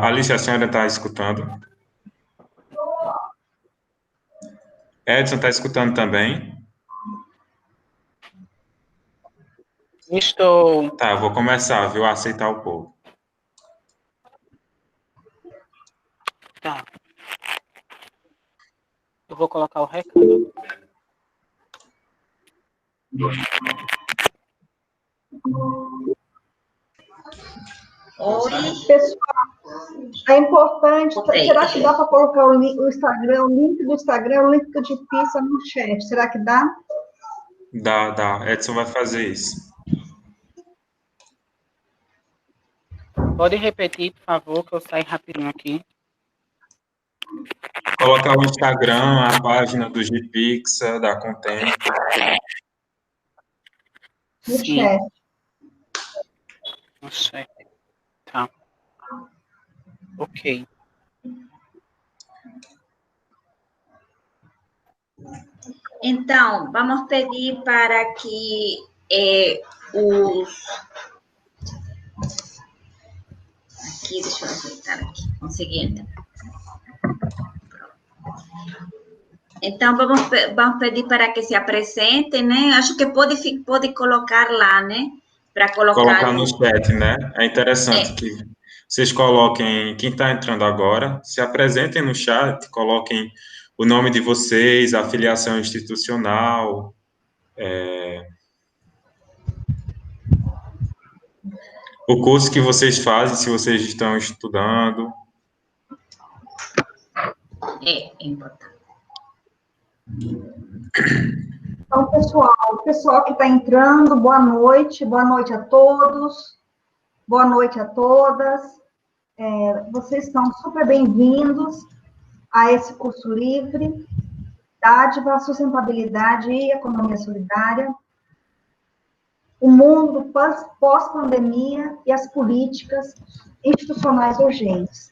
Alice, a senhora está escutando? Edson está escutando também? Estou. Tá, eu vou começar, viu? A aceitar o povo. Tá. Eu vou colocar o recado. Oi, Pessoal, é importante, Ok. será que dá para colocar o link do Instagram, o link do Difícil no chat? Será que dá? Dá. Edson vai fazer isso. Pode repetir, por favor, que eu saio rapidinho aqui. Colocar o Instagram, a página do Gipixa, da Contempo. No Sim, chat. no chat. Tá. Ok. Então, vamos pedir para que os... Aqui, deixa eu ajeitar aqui. Consegui entrar. Então, vamos pedir para que se apresentem, né? Acho que pode colocar lá, né? Para Colocar colocar no chat, né? É interessante que vocês coloquem, quem está entrando agora, se apresentem no chat, coloquem o nome de vocês, a filiação institucional, o curso que vocês fazem, se vocês estão estudando. É importante. Então, pessoal, o pessoal que está entrando, boa noite a todos, boa noite a todas. Vocês estão super bem-vindos a esse curso livre, Dádiva, Sustentabilidade e Economia Solidária, o mundo pós-pandemia e as políticas institucionais urgentes.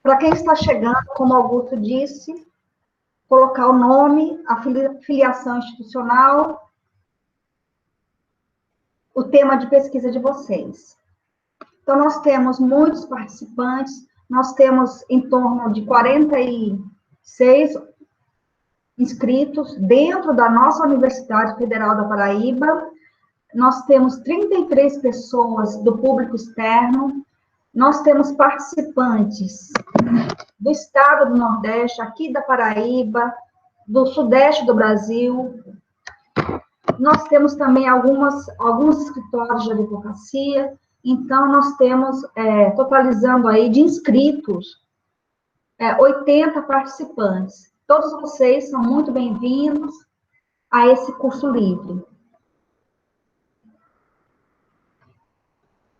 Para quem está chegando, como Augusto disse, colocar o nome, a filiação institucional, o tema de pesquisa de vocês. Então, nós temos muitos participantes, nós temos em torno de 46 inscritos dentro da nossa Universidade Federal da Paraíba, nós temos 33 pessoas do público externo, nós temos participantes do estado do Nordeste, aqui da Paraíba, do Sudeste do Brasil. Nós temos também alguns escritórios de advocacia. Então, nós temos, totalizando aí de inscritos, 80 participantes. Todos vocês são muito bem-vindos a esse curso livre.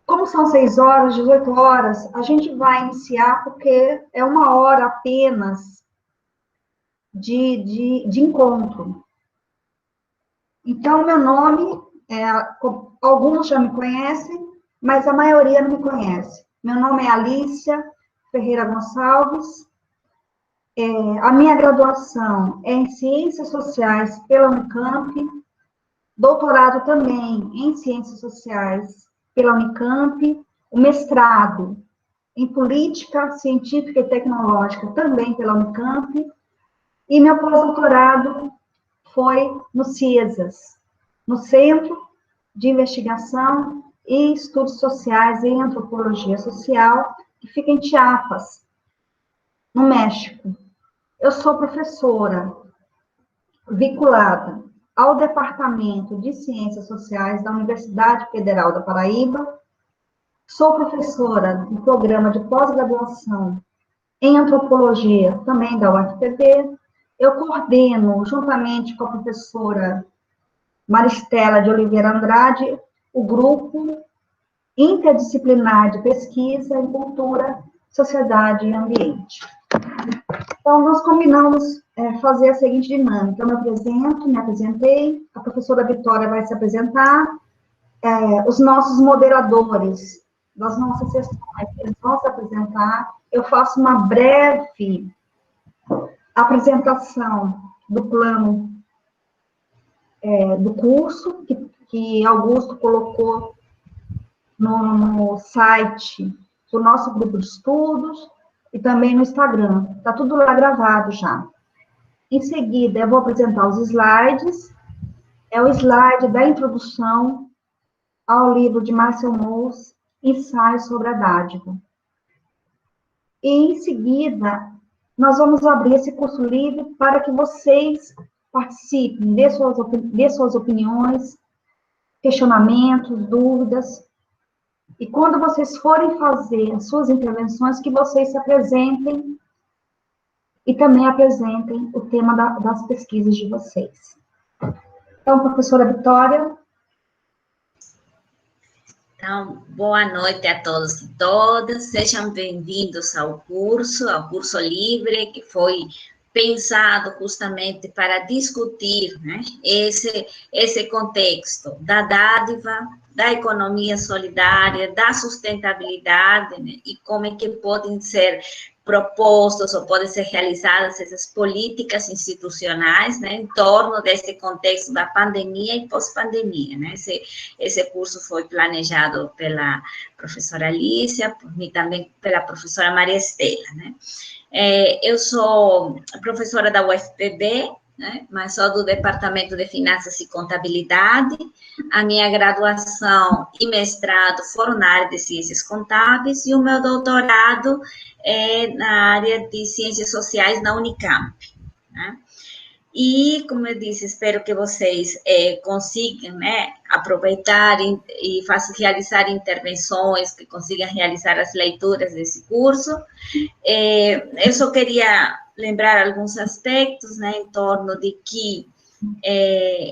Como são 6 horas, 18 horas, a gente vai iniciar porque é 1 hora apenas de encontro. Então, meu nome, alguns já me conhecem, mas a maioria não me conhece. Meu nome é Alicia Ferreira Gonçalves. A minha graduação é em Ciências Sociais pela Unicamp, doutorado também em Ciências Sociais pela Unicamp, o mestrado em Política Científica e Tecnológica também pela Unicamp, e meu pós-doutorado foi no CIESAS, no Centro de Investigação e Estudos Sociais em Antropologia Social, que fica em Chiapas, no México. Eu sou professora vinculada ao Departamento de Ciências Sociais da Universidade Federal da Paraíba, sou professora do programa de pós-graduação em Antropologia, também da UFPB. Eu coordeno, juntamente com a professora Maristela de Oliveira Andrade, o grupo interdisciplinar de pesquisa em cultura, sociedade e ambiente. Então, nós combinamos fazer a seguinte dinâmica. Eu me apresentei, a professora Vitória vai se apresentar, os nossos moderadores das nossas sessões, eles vão se apresentar, eu faço uma breve apresentação do plano do curso, que Augusto colocou no site do nosso grupo de estudos e também no Instagram. Está tudo lá gravado já. Em seguida, eu vou apresentar os slides. É o slide da introdução ao livro de Marcel Mauss, Ensaios sobre a Dádiva. E, em seguida, nós vamos abrir esse curso livre para que vocês participem, dê suas opiniões, questionamentos, dúvidas. E quando vocês forem fazer as suas intervenções, que vocês se apresentem e também apresentem o tema das pesquisas de vocês. Então, professora Vitória. Então, boa noite a todos e todas. Sejam bem-vindos ao curso livre, que foi pensado justamente para discutir, né, esse contexto da dádiva, da economia solidária, da sustentabilidade, né, e como é que podem ser propostos ou podem ser realizadas essas políticas institucionais, né, em torno desse contexto da pandemia e pós-pandemia, né. Esse curso foi planejado pela professora Alicia, por mim também pela professora Maria Estela, né. Eu sou professora da UFPB, né, mas sou do Departamento de Finanças e Contabilidade. A minha graduação e mestrado foram na área de Ciências Contábeis e o meu doutorado é na área de Ciências Sociais na Unicamp, né? E, como eu disse, espero que vocês consigam, né, aproveitar e realizar intervenções, que consigam realizar as leituras desse curso. Eu só queria lembrar alguns aspectos, né, em torno de que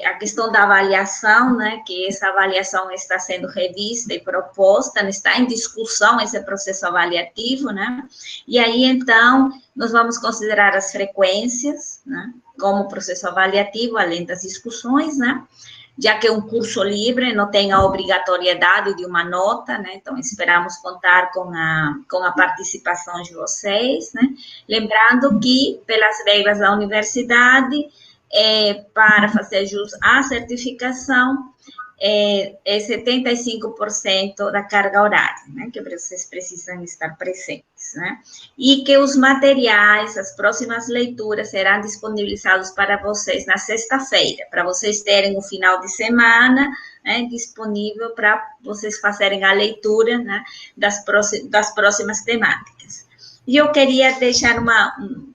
a questão da avaliação, né, que essa avaliação está sendo revista e proposta, né, está em discussão esse processo avaliativo, né, e aí, então, nós vamos considerar as frequências, né, como processo avaliativo, além das discussões, né, já que é um curso livre, não tem a obrigatoriedade de uma nota, né, então esperamos contar com a participação de vocês, né, lembrando que, pelas regras da universidade, para fazer jus à certificação, é 75% da carga horária, né, que vocês precisam estar presentes, né, e que os materiais, as próximas leituras serão disponibilizados para vocês na sexta-feira, para vocês terem o final de semana, né, disponível para vocês fazerem a leitura, né, das próximas temáticas. E eu queria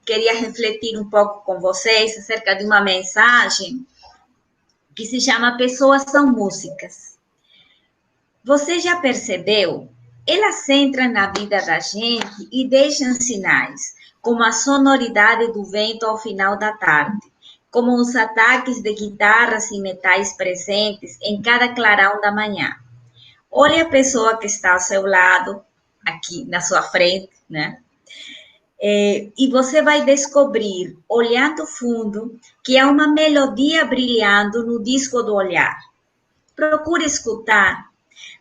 queria refletir um pouco com vocês acerca de uma mensagem que se chama Pessoas São Músicas. Você já percebeu? Elas entram na vida da gente e deixam sinais, como a sonoridade do vento ao final da tarde, como os ataques de guitarras e metais presentes em cada clarão da manhã. Olhe a pessoa que está ao seu lado, aqui na sua frente, né? E você vai descobrir, olhando fundo, que há uma melodia brilhando no disco do olhar. Procure escutar.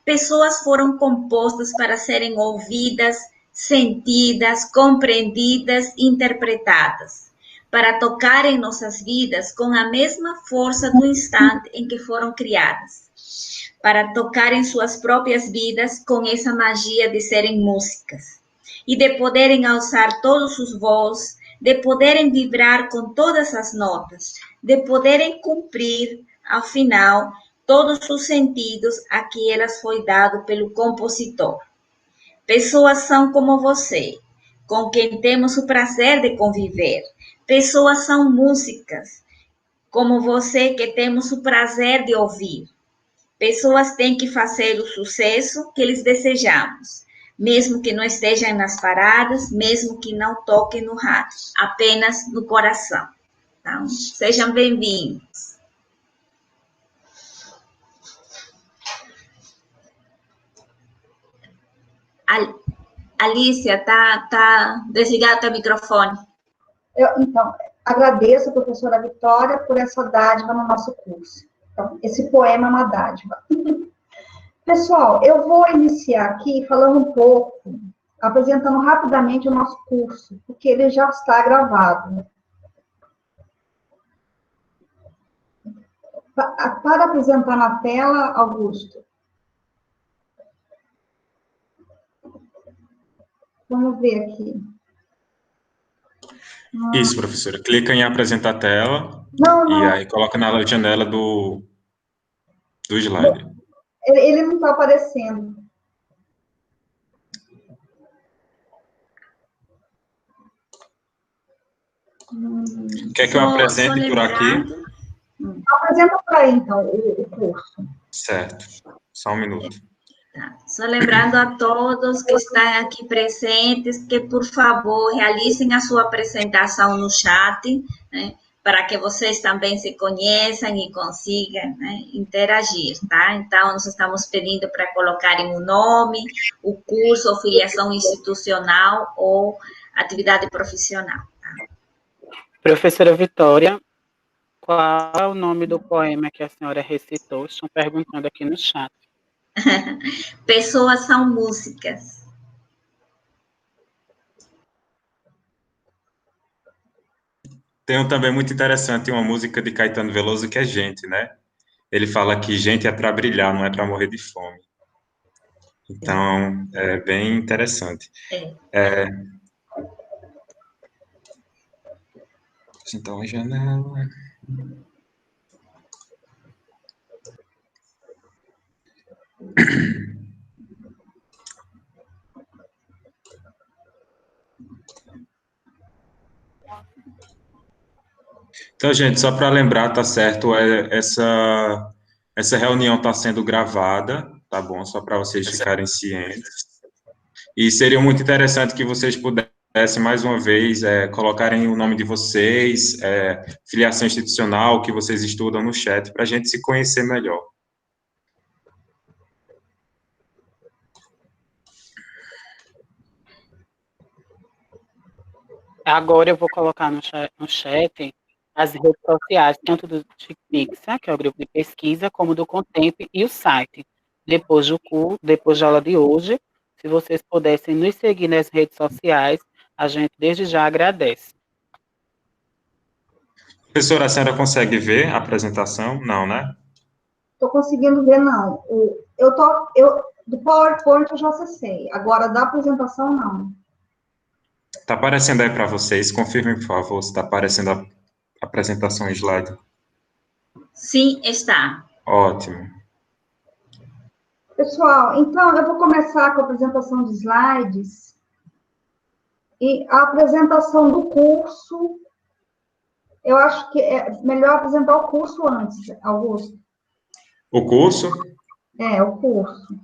Pessoas foram compostas para serem ouvidas, sentidas, compreendidas, interpretadas, para tocar em nossas vidas com a mesma força do instante em que foram criadas, para tocar em suas próprias vidas com essa magia de serem músicas. E de poderem alçar todos os voos, de poderem vibrar com todas as notas, de poderem cumprir, ao final, todos os sentidos a que elas foi dado pelo compositor. Pessoas são como você, com quem temos o prazer de conviver. Pessoas são músicas, como você que temos o prazer de ouvir. Pessoas têm que fazer o sucesso que eles desejamos, mesmo que não estejam nas paradas, mesmo que não toquem no rádio, apenas no coração. Então, sejam bem-vindos. Alicia, tá desligado o teu microfone. Então, agradeço a professora Vitória por essa dádiva no nosso curso. Então, esse poema é uma dádiva. Pessoal, eu vou iniciar aqui falando um pouco, apresentando rapidamente o nosso curso, porque ele já está gravado. Para apresentar na tela, Augusto. Vamos ver aqui. Isso, professora. Clica em apresentar a tela Não, e não, aí coloca na janela do slide. ele não está aparecendo. Quer que eu Só apresente por aqui? lembrando, Apresenta para aí, então, o curso. Certo. Só um minuto. só lembrando a todos que estão aqui presentes que, por favor, realizem a sua apresentação no chat, né, para que vocês também se conheçam e consigam, né, interagir, tá? Então, nós estamos pedindo para colocarem o nome, o curso, ou filiação institucional ou atividade profissional. Professora Vitória, qual é o nome do poema que a senhora recitou? Estão perguntando aqui no chat. Pessoas são músicas. Tem um também muito interessante, uma música de Caetano Veloso que é Gente, né? Ele fala que gente é para brilhar, não é para morrer de fome. Então, é bem interessante. Então, a janela. Então, gente, só para lembrar, tá certo? Essa reunião está sendo gravada, tá bom? Só para vocês ficarem cientes. E seria muito interessante que vocês pudessem, mais uma vez, colocarem o nome de vocês, filiação institucional, que vocês estudam no chat, para a gente se conhecer melhor. Agora eu vou colocar no chat as redes sociais, tanto do TICPIXA, que é o grupo de pesquisa, como do Contemp e o site. Depois da aula de hoje, se vocês pudessem nos seguir nas redes sociais, a gente desde já agradece. Professora, a senhora consegue ver a apresentação? Não, né? Estou conseguindo ver, não. Do PowerPoint eu já acessei. Agora, da apresentação, não. Está aparecendo aí para vocês. Confirmem, por favor, se está aparecendo a apresentação slide. Sim, está. Ótimo. Pessoal, então, eu vou começar com a apresentação de slides. E a apresentação do curso, eu acho que é melhor apresentar o curso antes, Augusto. O curso? O curso.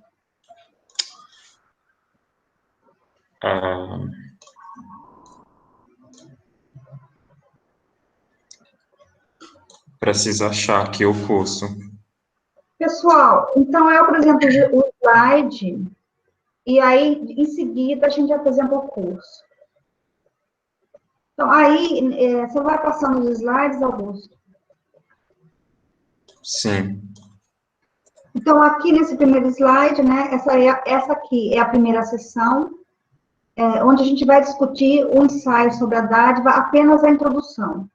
Preciso achar aqui o curso. Pessoal, então eu apresento o slide e aí, em seguida, a gente apresenta o curso. Então, aí, você vai passando os slides, Augusto? Sim. Então, aqui nesse primeiro slide, né, essa aqui é a primeira sessão, onde a gente vai discutir o ensaio sobre a dádiva, apenas a introdução.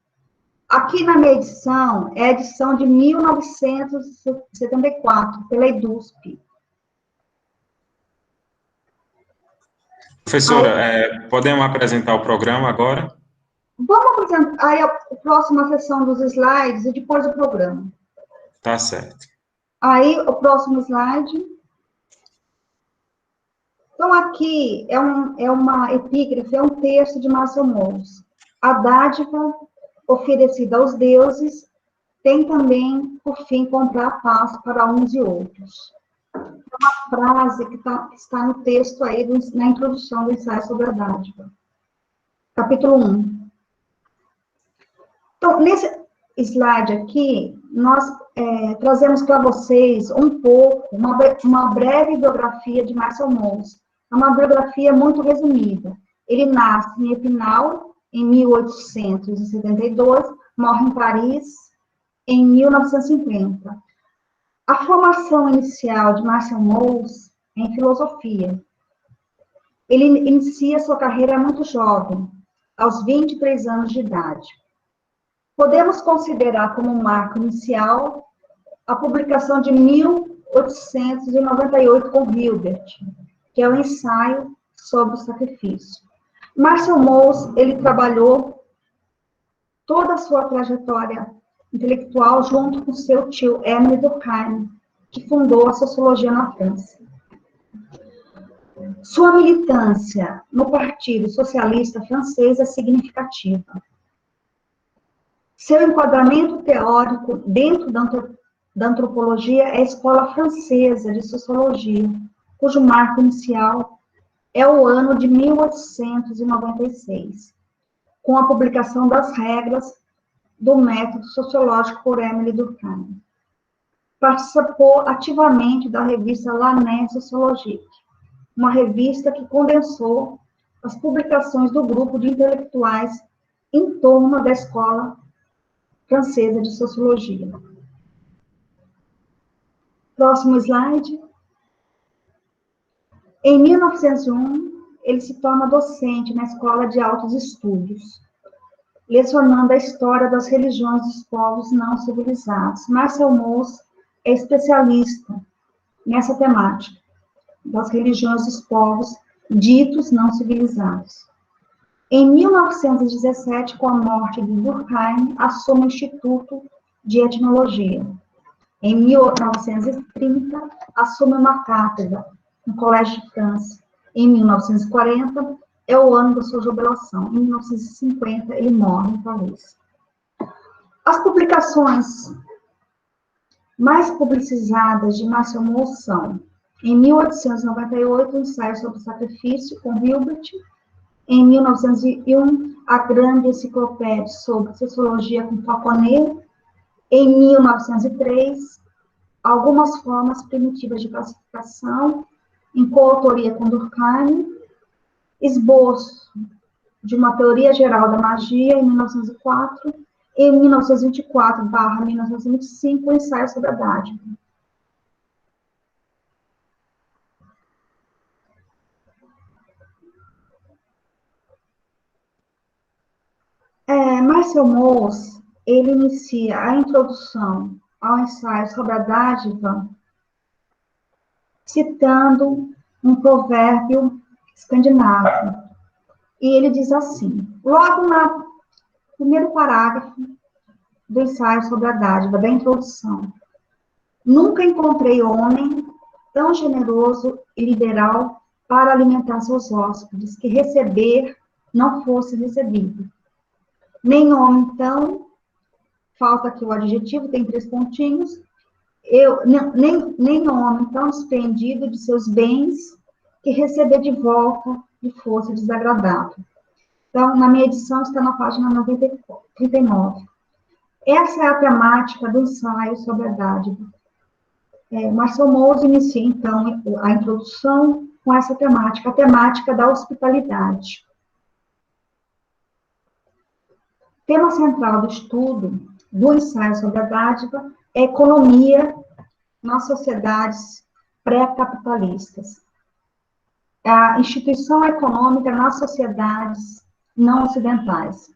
Aqui na minha edição, é a edição de 1974, pela EDUSP. Professora, podemos apresentar o programa agora? Vamos apresentar aí a próxima sessão dos slides e depois o programa. Tá certo. Aí, o próximo slide. Então, aqui é uma epígrafe, é um texto de Marcel Mauss. A dádiva oferecida aos deuses tem também, por fim, comprar paz para uns e outros. É uma frase que está no texto aí, na introdução do ensaio sobre a dádiva. Capítulo 1. Então, nesse slide aqui, nós trazemos para vocês um pouco, uma breve biografia de Marcel Mauss. É uma biografia muito resumida. Ele nasce em Epinal, em 1872, morre em Paris, em 1950. A formação inicial de Marcel Mauss é em filosofia. Ele inicia sua carreira muito jovem, aos 23 anos de idade. Podemos considerar como um marco inicial a publicação de 1898 com Hilbert, que é o ensaio sobre o sacrifício. Marcel Mauss, ele trabalhou toda a sua trajetória intelectual junto com seu tio Émile Durkheim, que fundou a sociologia na França. Sua militância no Partido Socialista Francês é significativa. Seu enquadramento teórico dentro da antropologia é a Escola Francesa de Sociologia, cujo marco inicial é o ano de 1896, com a publicação das regras do método sociológico por Émile Durkheim. Participou ativamente da revista L'Année Sociologique, uma revista que condensou as publicações do grupo de intelectuais em torno da Escola Francesa de Sociologia. Próximo slide. Em 1901, ele se torna docente na Escola de Altos Estudos, lecionando a história das religiões dos povos não civilizados. Marcel Mauss é especialista nessa temática, das religiões dos povos ditos não civilizados. Em 1917, com a morte de Durkheim, assume o Instituto de Etnologia. Em 1930, assume uma cátedra no Colégio de França. Em 1940, é o ano da sua jubilação. Em 1950, ele morre em Paris. As publicações mais publicizadas de Marcel Mauss são, em 1898, o Ensaio sobre o Sacrifício, com Hilbert. Em 1901, a Grande Enciclopédia sobre Sociologia, com Falconet. Em 1903, Algumas Formas Primitivas de Classificação, em coautoria com Durkheim. Esboço de uma Teoria Geral da Magia, em 1904. Em 1924/1925, o Ensaio sobre a Dádiva. Marcel Mauss, ele inicia a introdução ao ensaio sobre a dádiva citando um provérbio escandinavo. E ele diz assim, logo no primeiro parágrafo do ensaio sobre a dádiva, da introdução: nunca encontrei homem tão generoso e liberal para alimentar seus hóspedes, que receber não fosse recebido. Nem homem tão, falta aqui o adjetivo, tem 3 pontinhos, nem homem tão desprendido de seus bens, que receber de volta lhe fosse desagradável. Então, na minha edição, está na página 39. Essa é a temática do ensaio sobre a dádiva. Marcel Mauss inicia, então, a introdução com essa temática, a temática da hospitalidade. Tema central do estudo do ensaio sobre a dádiva é a economia nas sociedades pré-capitalistas. A instituição econômica nas sociedades não ocidentais.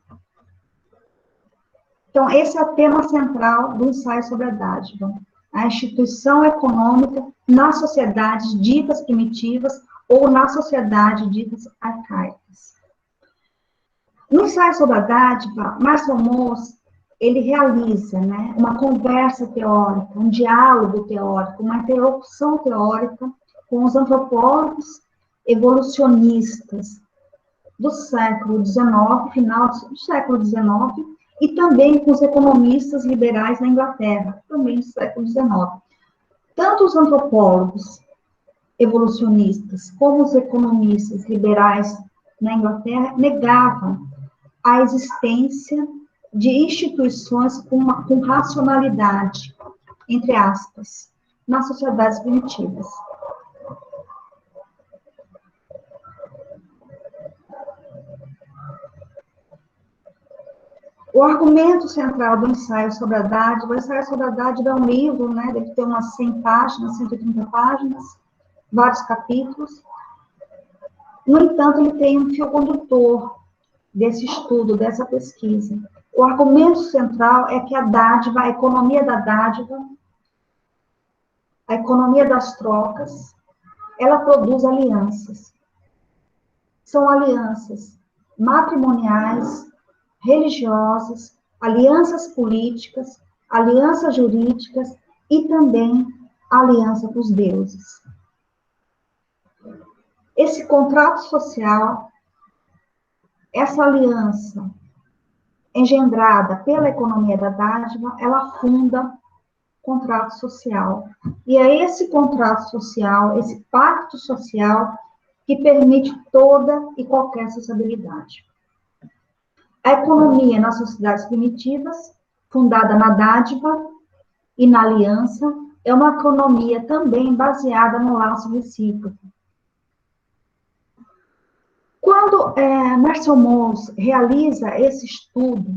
Então, esse é o tema central do ensaio sobre a dádiva. A instituição econômica nas sociedades ditas primitivas ou nas sociedades ditas arcaicas. No ensaio sobre a dádiva, Marcel Mauss, ele realiza, uma conversa teórica, um diálogo teórico, uma interlocução teórica com os antropólogos evolucionistas do século XIX, final do século XIX, e também com os economistas liberais na Inglaterra, também do século XIX. Tanto os antropólogos evolucionistas como os economistas liberais na Inglaterra negavam a existência de instituições com racionalidade, entre aspas, nas sociedades primitivas. O argumento central do ensaio sobre a dádiva, o ensaio sobre a dádiva é um livro, deve ter umas 100 páginas, 130 páginas, vários capítulos. No entanto, ele tem um fio condutor desse estudo, dessa pesquisa. O argumento central é que a dádiva, a economia da dádiva, a economia das trocas, ela produz alianças. são alianças matrimoniais, religiosas, alianças políticas, alianças jurídicas e também a aliança com os deuses. Esse contrato social, essa aliança engendrada pela economia da dádiva, ela funda contrato social. E é esse contrato social, esse pacto social, que permite toda e qualquer sociabilidade. A economia nas sociedades primitivas, fundada na dádiva e na aliança, é uma economia também baseada no laço recíproco. Quando Marcel Mauss realiza esse estudo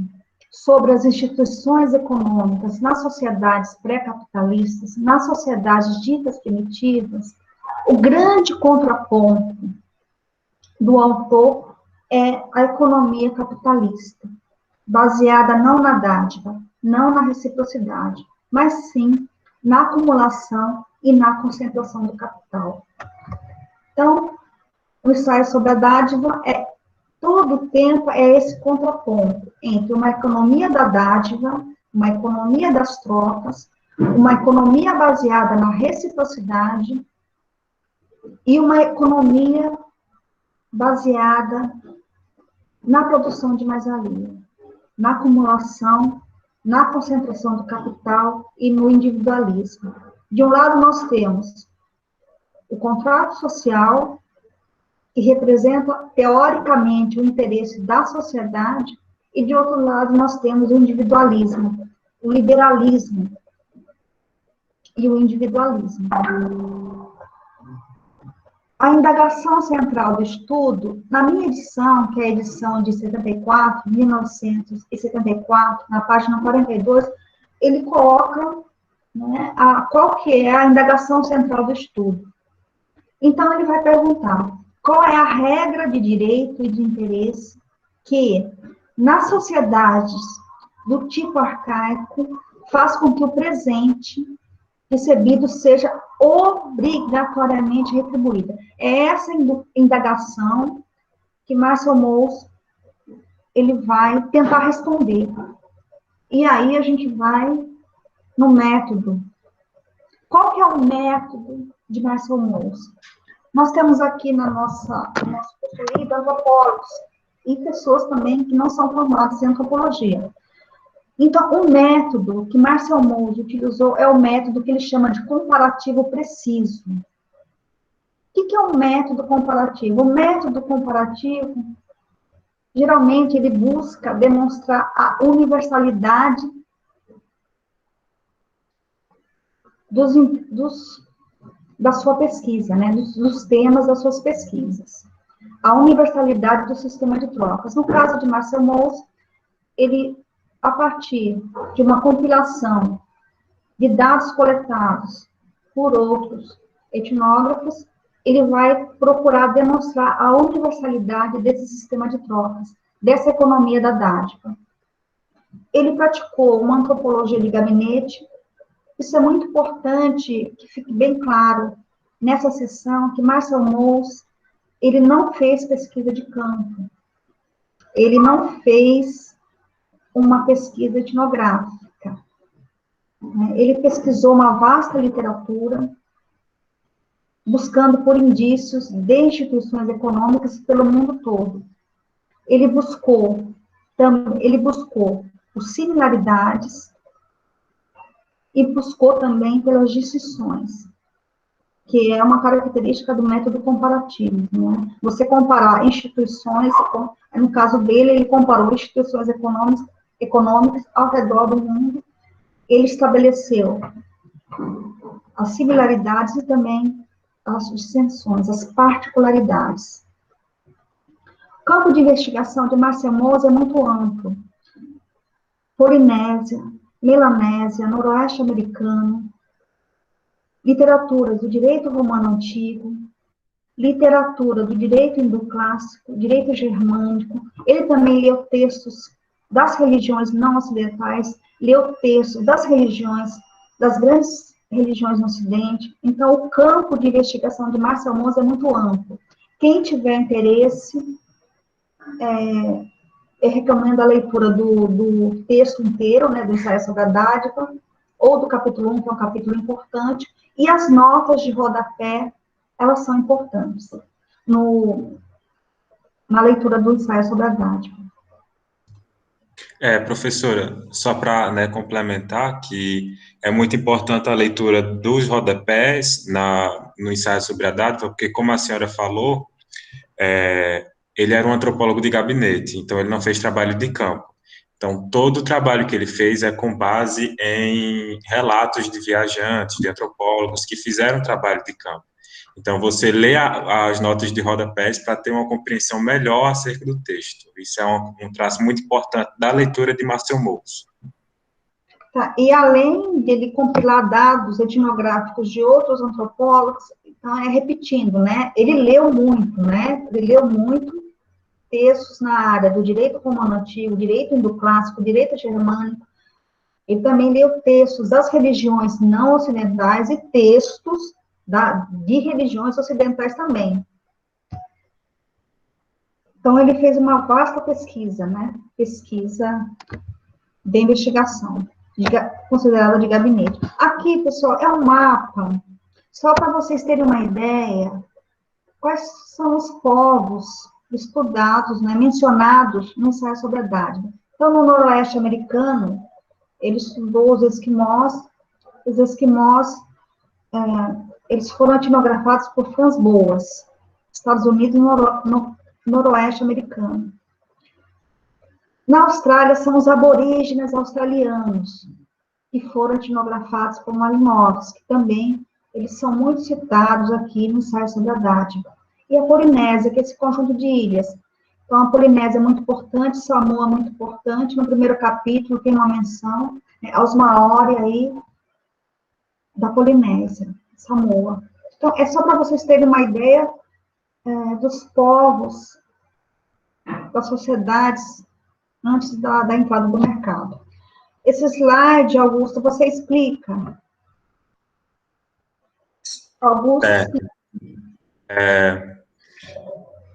sobre as instituições econômicas nas sociedades pré-capitalistas, nas sociedades ditas primitivas, o grande contraponto do autor é a economia capitalista, baseada não na dádiva, não na reciprocidade, mas sim na acumulação e na concentração do capital. Então, o ensaio sobre a dádiva todo o tempo é esse contraponto entre uma economia da dádiva, uma economia das trocas, uma economia baseada na reciprocidade e uma economia baseada na produção de mais-valia, na acumulação, na concentração do capital e no individualismo. De um lado, nós temos o contrato social, que representa, teoricamente, o interesse da sociedade, e, de outro lado, nós temos o individualismo, o liberalismo e o individualismo. A indagação central do estudo, na minha edição, que é a edição de 74, 1974, na página 42, ele coloca, né, qual que é a indagação central do estudo. Então, ele vai perguntar: qual é a regra de direito e de interesse que, nas sociedades do tipo arcaico, faz com que o presente recebido seja obrigatoriamente retribuído? É essa indagação que Marcel Mauss ele vai tentar responder. E aí a gente vai no método. Qual que é o método de Marcel Mauss? Nós temos aqui no nosso curso livre antropólogos e pessoas também que não são formadas em antropologia. Então, o método que Marcel Mauss utilizou é o método que ele chama de comparativo preciso. O que é um método comparativo? O método comparativo, geralmente, ele busca demonstrar a universalidade da sua pesquisa, né, dos temas das suas pesquisas. A universalidade do sistema de trocas. No caso de Marcel Mauss, ele, a partir de uma compilação de dados coletados por outros etnógrafos, ele vai procurar demonstrar a universalidade desse sistema de trocas, dessa economia da dádiva. Ele praticou uma antropologia de gabinete. Isso é muito importante que fique bem claro nessa sessão, que Marcel Mauss, ele não fez pesquisa de campo, ele não fez uma pesquisa etnográfica. Ele pesquisou uma vasta literatura, buscando por indícios de instituições econômicas pelo mundo todo. Ele buscou por similaridades e buscou também pelas distinções, que é uma característica do método comparativo, né? Você comparar instituições, no caso dele, ele comparou instituições econômicas ao redor do mundo, ele estabeleceu as similaridades e também as dissensões, as particularidades. O campo de investigação de Marcel Mauss é muito amplo. Polinésia, Melanésia, Noroeste americano, literaturas do direito romano antigo, literatura do direito indo-clássico, direito germânico. Ele também leu textos das religiões não ocidentais, leu textos das grandes religiões no Ocidente. Então, o campo de investigação de Marcel Mauss é muito amplo. Quem tiver interesse, eu recomendo a leitura do texto inteiro, né, do ensaio sobre a dádiva, ou do capítulo 1, que é um capítulo importante, e as notas de rodapé, elas são importantes na leitura do ensaio sobre a dádiva. Professora, só para, né, complementar, que é muito importante a leitura dos rodapés no ensaio sobre a dádiva, porque, como a senhora falou, ele era um antropólogo de gabinete, então ele não fez trabalho de campo. Então, todo o trabalho que ele fez é com base em relatos de viajantes, de antropólogos que fizeram trabalho de campo. Então, você lê as notas de rodapés para ter uma compreensão melhor acerca do texto. Isso é um traço muito importante da leitura de Marcel Mauss. Tá, e além dele compilar dados etnográficos de outros antropólogos, então, repetindo, né? Ele leu muito, né? Ele leu muito textos na área do direito romano antigo, direito indo-clássico, direito germânico. Ele também leu textos das religiões não ocidentais e textos de religiões ocidentais também. Então, ele fez uma vasta pesquisa, né? Pesquisa de investigação, considerada de gabinete. Aqui, pessoal, é um mapa, só para vocês terem uma ideia, quais são os povos estudados, né, mencionados no ensaio sobre a dádiva. Então, no noroeste americano, ele estudou os esquimós. Os esquimós, eles foram etnografados por Franz Boas, Estados Unidos no noroeste americano. Na Austrália, são os aborígenes australianos, que foram etnografados por Malinowski, que também eles são muito citados aqui no ensaio sobre a dádiva. E a Polinésia, que é esse conjunto de ilhas. Então, a Polinésia é muito importante, Samoa é muito importante. No primeiro capítulo tem uma menção aos Maori aí da Polinésia, Samoa. Então, é só para vocês terem uma ideia dos povos, das sociedades, antes da entrada do mercado. Esse slide, Augusto, você explica. Augusto,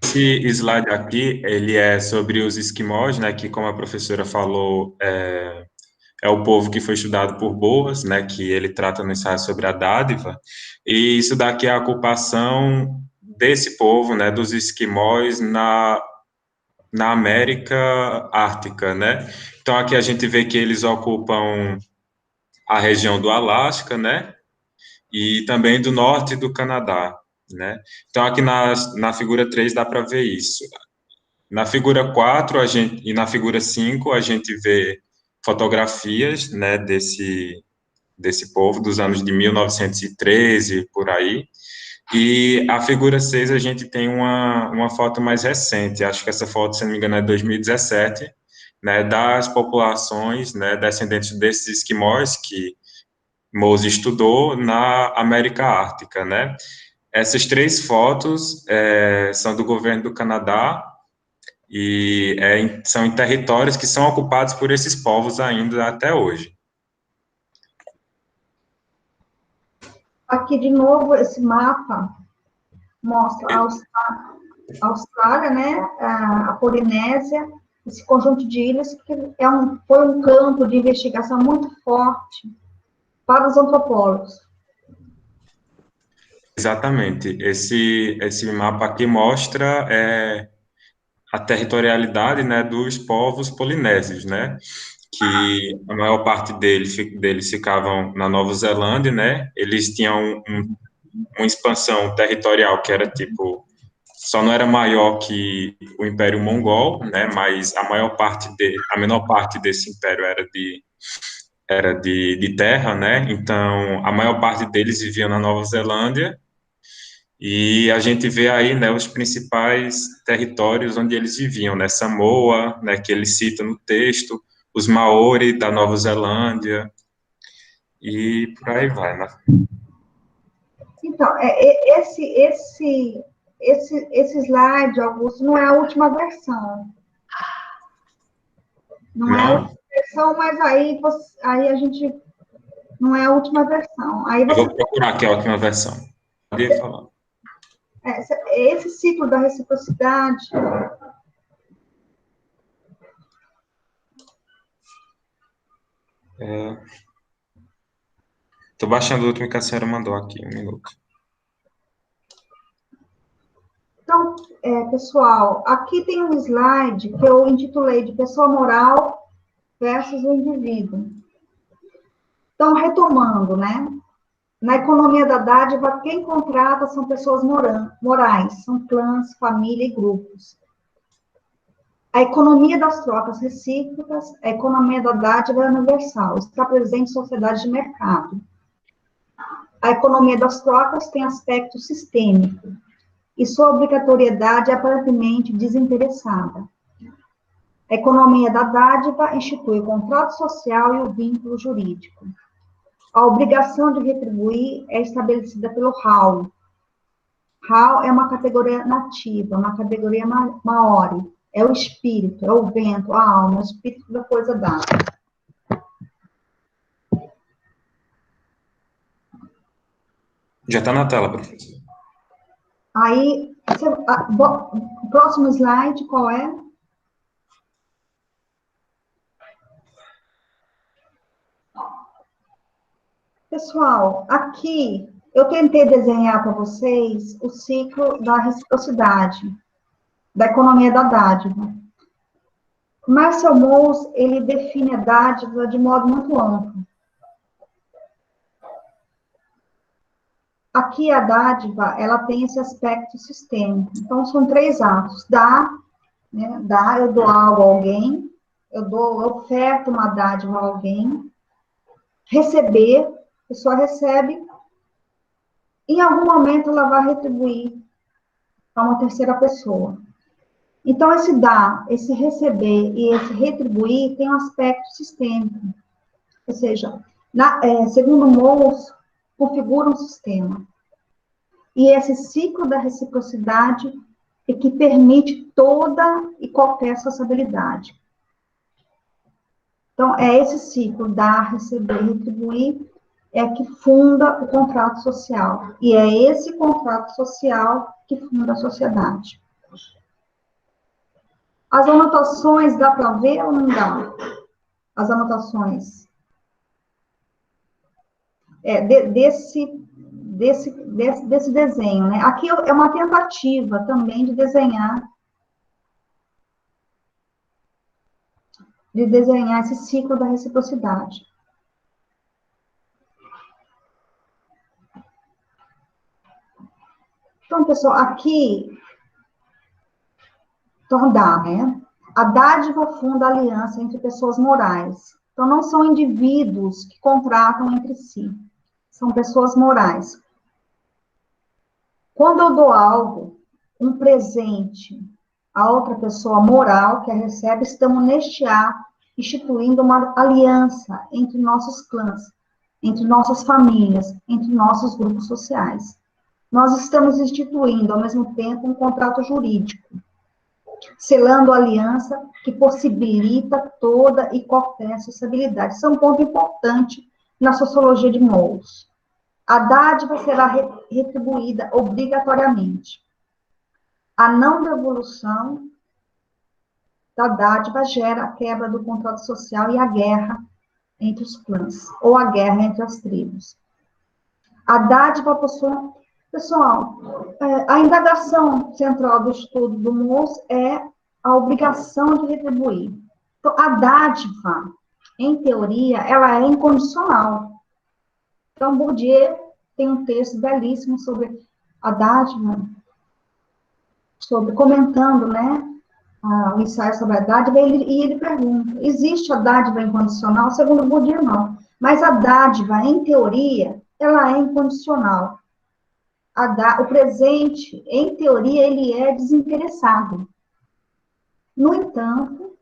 Esse slide aqui, ele é sobre os esquimós, né, que, como a professora falou, é o povo que foi estudado por Boas, né, que ele trata no ensaio sobre a dádiva, e isso daqui é a ocupação desse povo, né, dos esquimós na América Ártica, né. Então, aqui a gente vê que eles ocupam a região do Alasca, né, e também do norte do Canadá, né. Então, aqui na figura 3 dá para ver isso. Na figura 4 e na figura 5 a gente vê fotografias, né, desse povo dos anos de 1913, por aí. E a figura 6 a gente tem uma foto mais recente, acho que essa foto, se não me engano, é de 2017, né, das populações, né, descendentes desses esquimós que Mose estudou na América Ártica, né. Essas 3 fotos são do governo do Canadá, e são em territórios que são ocupados por esses povos ainda até hoje. aqui de novo, esse mapa mostra a Austrália, né, a Polinésia, esse conjunto de ilhas que foi um campo de investigação muito forte para os antropólogos. Exatamente. Esse mapa aqui mostra a territorialidade, né, dos povos polinésios, né, que a maior parte deles ficavam na Nova Zelândia, né, eles tinham uma expansão territorial que era tipo, só não era maior que o Império Mongol, né, mas a menor parte desse império era de terra, né, então a maior parte deles vivia na Nova Zelândia. E a gente vê aí, né, os principais territórios onde eles viviam, né, Samoa, né, que ele cita no texto, os Maori da Nova Zelândia, e por aí vai, né? Então, esse slide, Augusto, não é a última versão. Não é a última versão, mas aí a gente... Não é a última versão. Aí Eu vou procurar aqui a última versão. Pode falar. Esse ciclo da reciprocidade. Estou baixando o último que a senhora mandou aqui, um minuto. Então, pessoal, aqui tem um slide que eu intitulei de pessoa moral versus o indivíduo. Então, retomando, né? Na economia da dádiva, quem contrata são pessoas morais, são clãs, família e grupos. A economia das trocas recíprocas, a economia da dádiva é universal, está presente em sociedades de mercado. A economia das trocas tem aspecto sistêmico, e sua obrigatoriedade é aparentemente desinteressada. A economia da dádiva institui o contrato social e o vínculo jurídico. A obrigação de retribuir é estabelecida pelo Hall. Hall é uma categoria nativa, uma categoria maori. É o espírito, é o vento, a alma, o espírito da coisa dada. Já está na tela, professor. Aí, próximo slide, qual é? Pessoal, aqui eu tentei desenhar para vocês o ciclo da reciprocidade, da economia da dádiva. Marcel Mauss, ele define a dádiva de modo muito amplo. Aqui a dádiva, ela tem esse aspecto sistêmico. Então, são 3 atos. Dar, né? Dar, eu dou algo a alguém. Eu oferto uma dádiva a alguém. Receber, a pessoa recebe. Em algum momento, ela vai retribuir a uma terceira pessoa. Então, esse dar, esse receber e esse retribuir tem um aspecto sistêmico. Ou seja, segundo Mauss, configura um sistema. E esse ciclo da reciprocidade é que permite toda e qualquer sociabilidade. Então, é esse ciclo, dar, receber, retribuir, que funda o contrato social. E é esse contrato social que funda a sociedade. As anotações, dá para ver ou não dá? As anotações. Desse desenho, né? Aqui é uma tentativa também de desenhar esse ciclo da reciprocidade. Então, pessoal, aqui, então dá, né? A dádiva funda a aliança entre pessoas morais. Então, não são indivíduos que contratam entre si, são pessoas morais. Quando eu dou algo, um presente, a outra pessoa moral que a recebe, estamos neste ato instituindo uma aliança entre nossos clãs, entre nossas famílias, entre nossos grupos sociais. Nós estamos instituindo, ao mesmo tempo, um contrato jurídico, selando a aliança que possibilita toda e qualquer sociabilidade. Isso é um ponto importante na sociologia de Mauss. A dádiva será retribuída obrigatoriamente. A não devolução da dádiva gera a quebra do contrato social e a guerra entre os clãs, ou a guerra entre as tribos. A dádiva possui... Pessoal, a indagação central do estudo do Mauss é a obrigação de retribuir. Então, a dádiva, em teoria, ela é incondicional. Então, Bourdieu tem um texto belíssimo sobre a dádiva, comentando, né, o ensaio sobre a dádiva, e ele pergunta, existe a dádiva incondicional? Segundo Bourdieu, não. Mas a dádiva, em teoria, ela é incondicional. O presente, em teoria, ele é desinteressado. No entanto,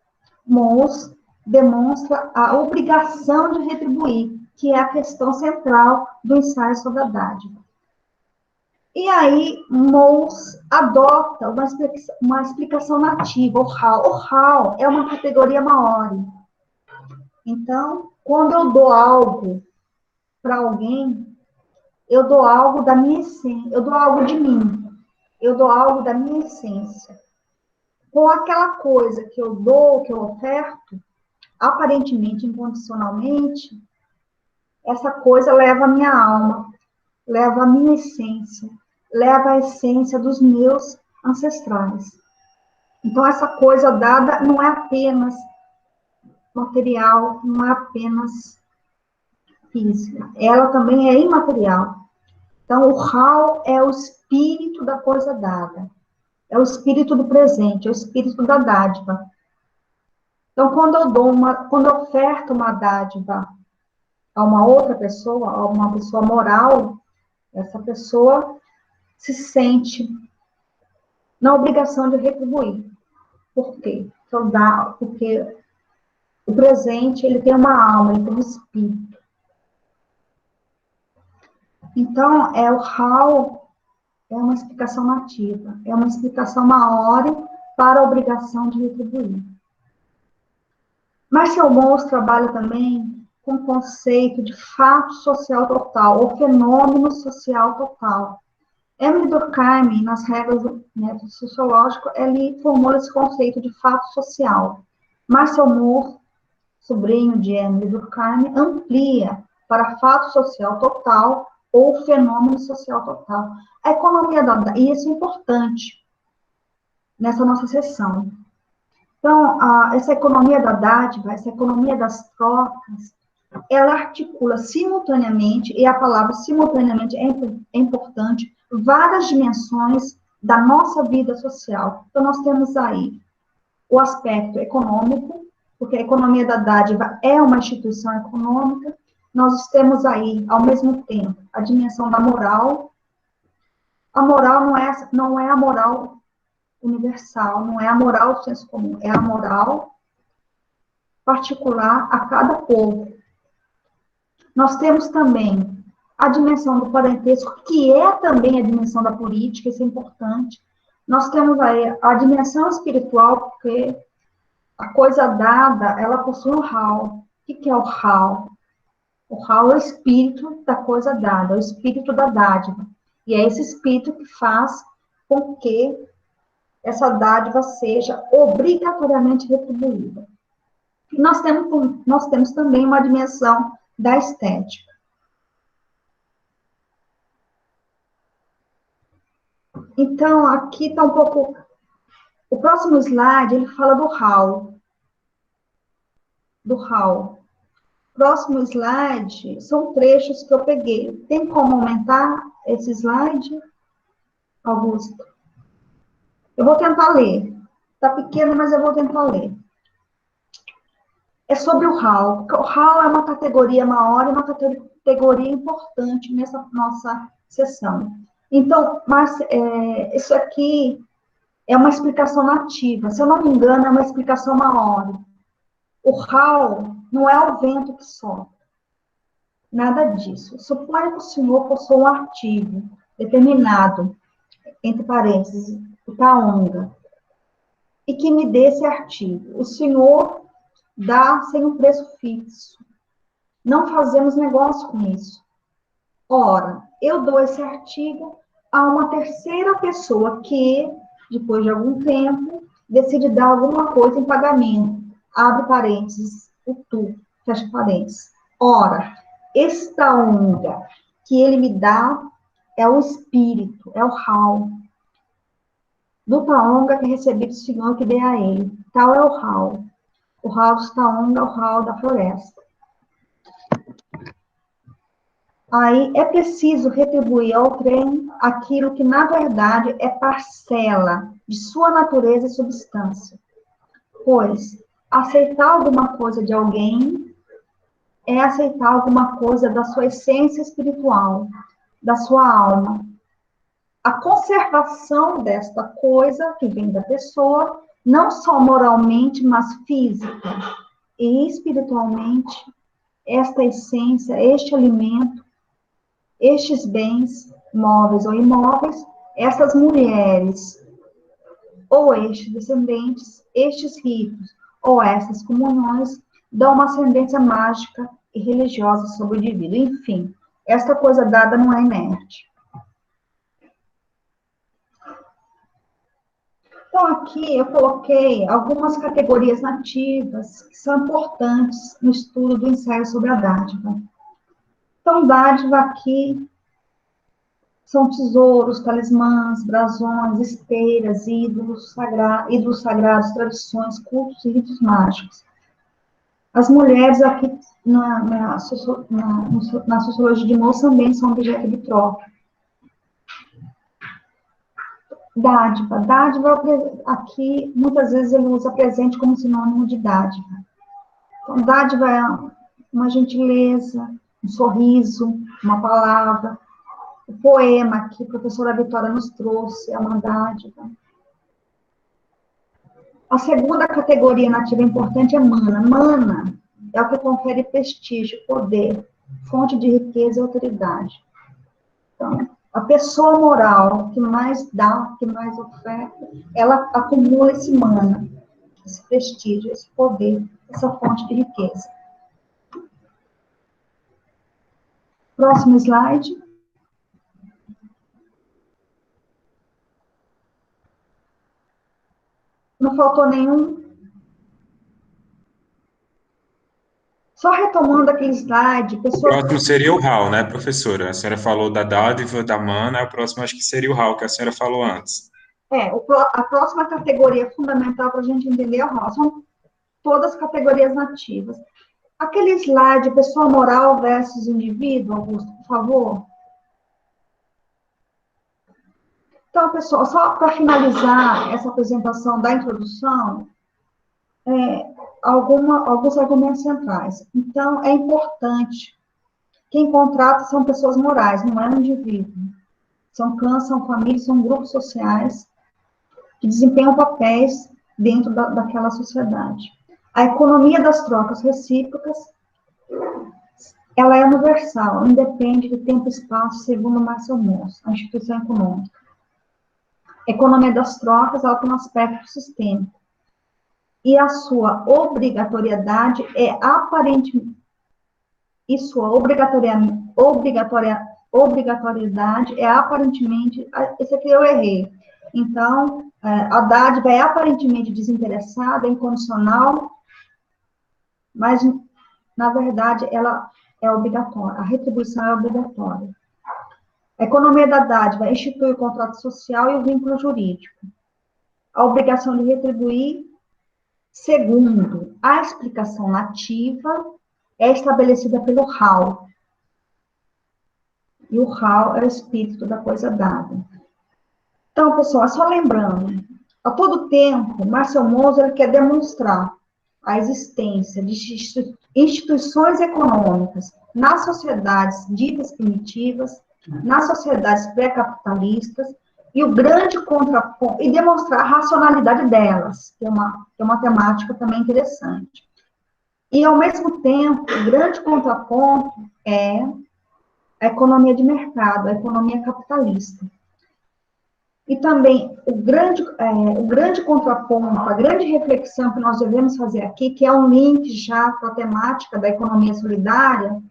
Mauss demonstra a obrigação de retribuir, que é a questão central do ensaio sobre a dádiva. E aí, Mauss adota uma explicação nativa, o Hall. O Hall é uma categoria maori. Então, quando eu dou algo para alguém, eu dou algo da minha essência, eu dou algo de mim. eu dou algo da minha essência. Com aquela coisa que eu dou, que eu oferto, aparentemente, incondicionalmente, essa coisa leva a minha alma, leva a minha essência, leva a essência dos meus ancestrais. Então, essa coisa dada não é apenas material, não é apenas física, ela também é imaterial. Então, o Hal é o espírito da coisa dada, é o espírito do presente, é o espírito da dádiva. Então, quando eu oferto uma dádiva a uma outra pessoa, a uma pessoa moral, essa pessoa se sente na obrigação de retribuir. Por quê? Porque o presente, ele tem uma alma, ele tem um espírito. Então, o Hal é uma explicação nativa, é uma explicação maori para a obrigação de retribuir. Marcel Mauss trabalha também com o conceito de fato social total, ou fenômeno social total. Emile Durkheim, nas regras do método sociológico, ele formou esse conceito de fato social. Marcel Mauss, sobrinho de Emile Durkheim, amplia para fato social total ou fenômeno social total. A economia e isso é importante nessa nossa sessão. Então, essa economia da dádiva, essa economia das trocas, ela articula simultaneamente, e a palavra simultaneamente é importante, várias dimensões da nossa vida social. Então, nós temos aí o aspecto econômico, porque a economia da dádiva é uma instituição econômica. Nós temos aí, ao mesmo tempo, a dimensão da moral. A moral não é a moral universal, não é a moral do senso comum, é a moral particular a cada povo. Nós temos também a dimensão do parentesco, que é também a dimensão da política, isso é importante. Nós temos aí a dimensão espiritual, porque a coisa dada, ela possui um Hal. O que é o Hal? O Hal é o espírito da coisa dada, é o espírito da dádiva. E é esse espírito que faz com que essa dádiva seja obrigatoriamente retribuída. E nós temos também uma dimensão da estética. Então, aqui está um pouco... O próximo slide, ele fala do Hal. Do Hal. Próximo slide, são trechos que eu peguei. Tem como aumentar esse slide, Augusto? Eu vou tentar ler. Está pequeno, mas eu vou tentar ler. É sobre o Hal. O Hal é uma categoria maior e uma categoria importante nessa nossa sessão. Então, isso aqui é uma explicação nativa. Se eu não me engano, é uma explicação maior. O Hal não é o vento que sopra. Nada disso. Suponha que o senhor possua um artigo determinado, entre parênteses, o Taonga, e que me dê esse artigo. O senhor dá sem um preço fixo. Não fazemos negócio com isso. Ora, eu dou esse artigo a uma terceira pessoa que, depois de algum tempo, decide dar alguma coisa em pagamento. Abre parênteses, o tu, fecha parênteses. Ora, esta onda que ele me dá é o espírito, é o Hal. Do Taonga que recebi do Senhor que dê a ele. Tal é o Hal. O Hal do Taonga é o Hal da floresta. Aí é preciso retribuir ao trem aquilo que, na verdade, é parcela de sua natureza e substância. Pois, aceitar alguma coisa de alguém é aceitar alguma coisa da sua essência espiritual, da sua alma. A conservação desta coisa que vem da pessoa, não só moralmente, mas física e espiritualmente, esta essência, este alimento, estes bens, móveis ou imóveis, essas mulheres, ou estes descendentes, estes ritos, ou essas comunhões, dão uma ascendência mágica e religiosa sobre o indivíduo. Enfim, esta coisa dada não é inerte. Então, aqui eu coloquei algumas categorias nativas que são importantes no estudo do ensaio sobre a dádiva. Então, dádiva aqui são tesouros, talismãs, brasões, esteiras, ídolos sagrados, tradições, cultos e ritos mágicos. As mulheres aqui na sociologia de Moçambique também são objeto de troca. Dádiva. Dádiva, aqui, muitas vezes ele usa presente como sinônimo de dádiva. Então, dádiva é uma gentileza, um sorriso, uma palavra. O poema que a professora Vitória nos trouxe é uma dádiva. A segunda categoria nativa importante é mana. Mana é o que confere prestígio, poder, fonte de riqueza e autoridade. Então, a pessoa moral que mais dá, que mais oferta, ela acumula esse mana, esse prestígio, esse poder, essa fonte de riqueza. Próximo slide. Não faltou nenhum? Só retomando aquele slide, O pessoa... próximo seria o Hal, né, professora? A senhora falou da dádiva, da mana, o próximo acho que seria o Hal, que a senhora falou antes. A próxima categoria fundamental para a gente entender a roça são todas categorias nativas. Aquele slide, pessoa moral versus indivíduo, Augusto, por favor. Então, pessoal, só para finalizar essa apresentação da introdução, alguns argumentos centrais. Então, é importante, quem contrata são pessoas morais, não é um indivíduo. São clãs, são famílias, são grupos sociais que desempenham papéis dentro daquela sociedade. A economia das trocas recíprocas, ela é universal, não depende de tempo e espaço, segundo Marcel Mauss, a instituição econômica. A economia das trocas, ela tem um aspecto sistêmico. E a sua obrigatoriedade é aparentemente... E sua obrigatoriedade é aparentemente... Esse aqui eu errei. Então, a dádiva é aparentemente desinteressada, incondicional, mas, na verdade, ela é obrigatória. A retribuição é obrigatória. A economia da dádiva institui o contrato social e o vínculo jurídico. A obrigação de retribuir, segundo a explicação nativa, é estabelecida pelo Hal. E o Hal é o espírito da coisa dada. Então, pessoal, só lembrando, a todo tempo, Marcel Mauss quer demonstrar a existência de instituições econômicas nas sociedades ditas primitivas, nas sociedades pré-capitalistas, e o grande contraponto, e demonstrar a racionalidade delas, que é uma temática também interessante. E, ao mesmo tempo, o grande contraponto é a economia de mercado, a economia capitalista. E também o grande contraponto, a grande reflexão que nós devemos fazer aqui, que é um link já com a temática da economia solidária,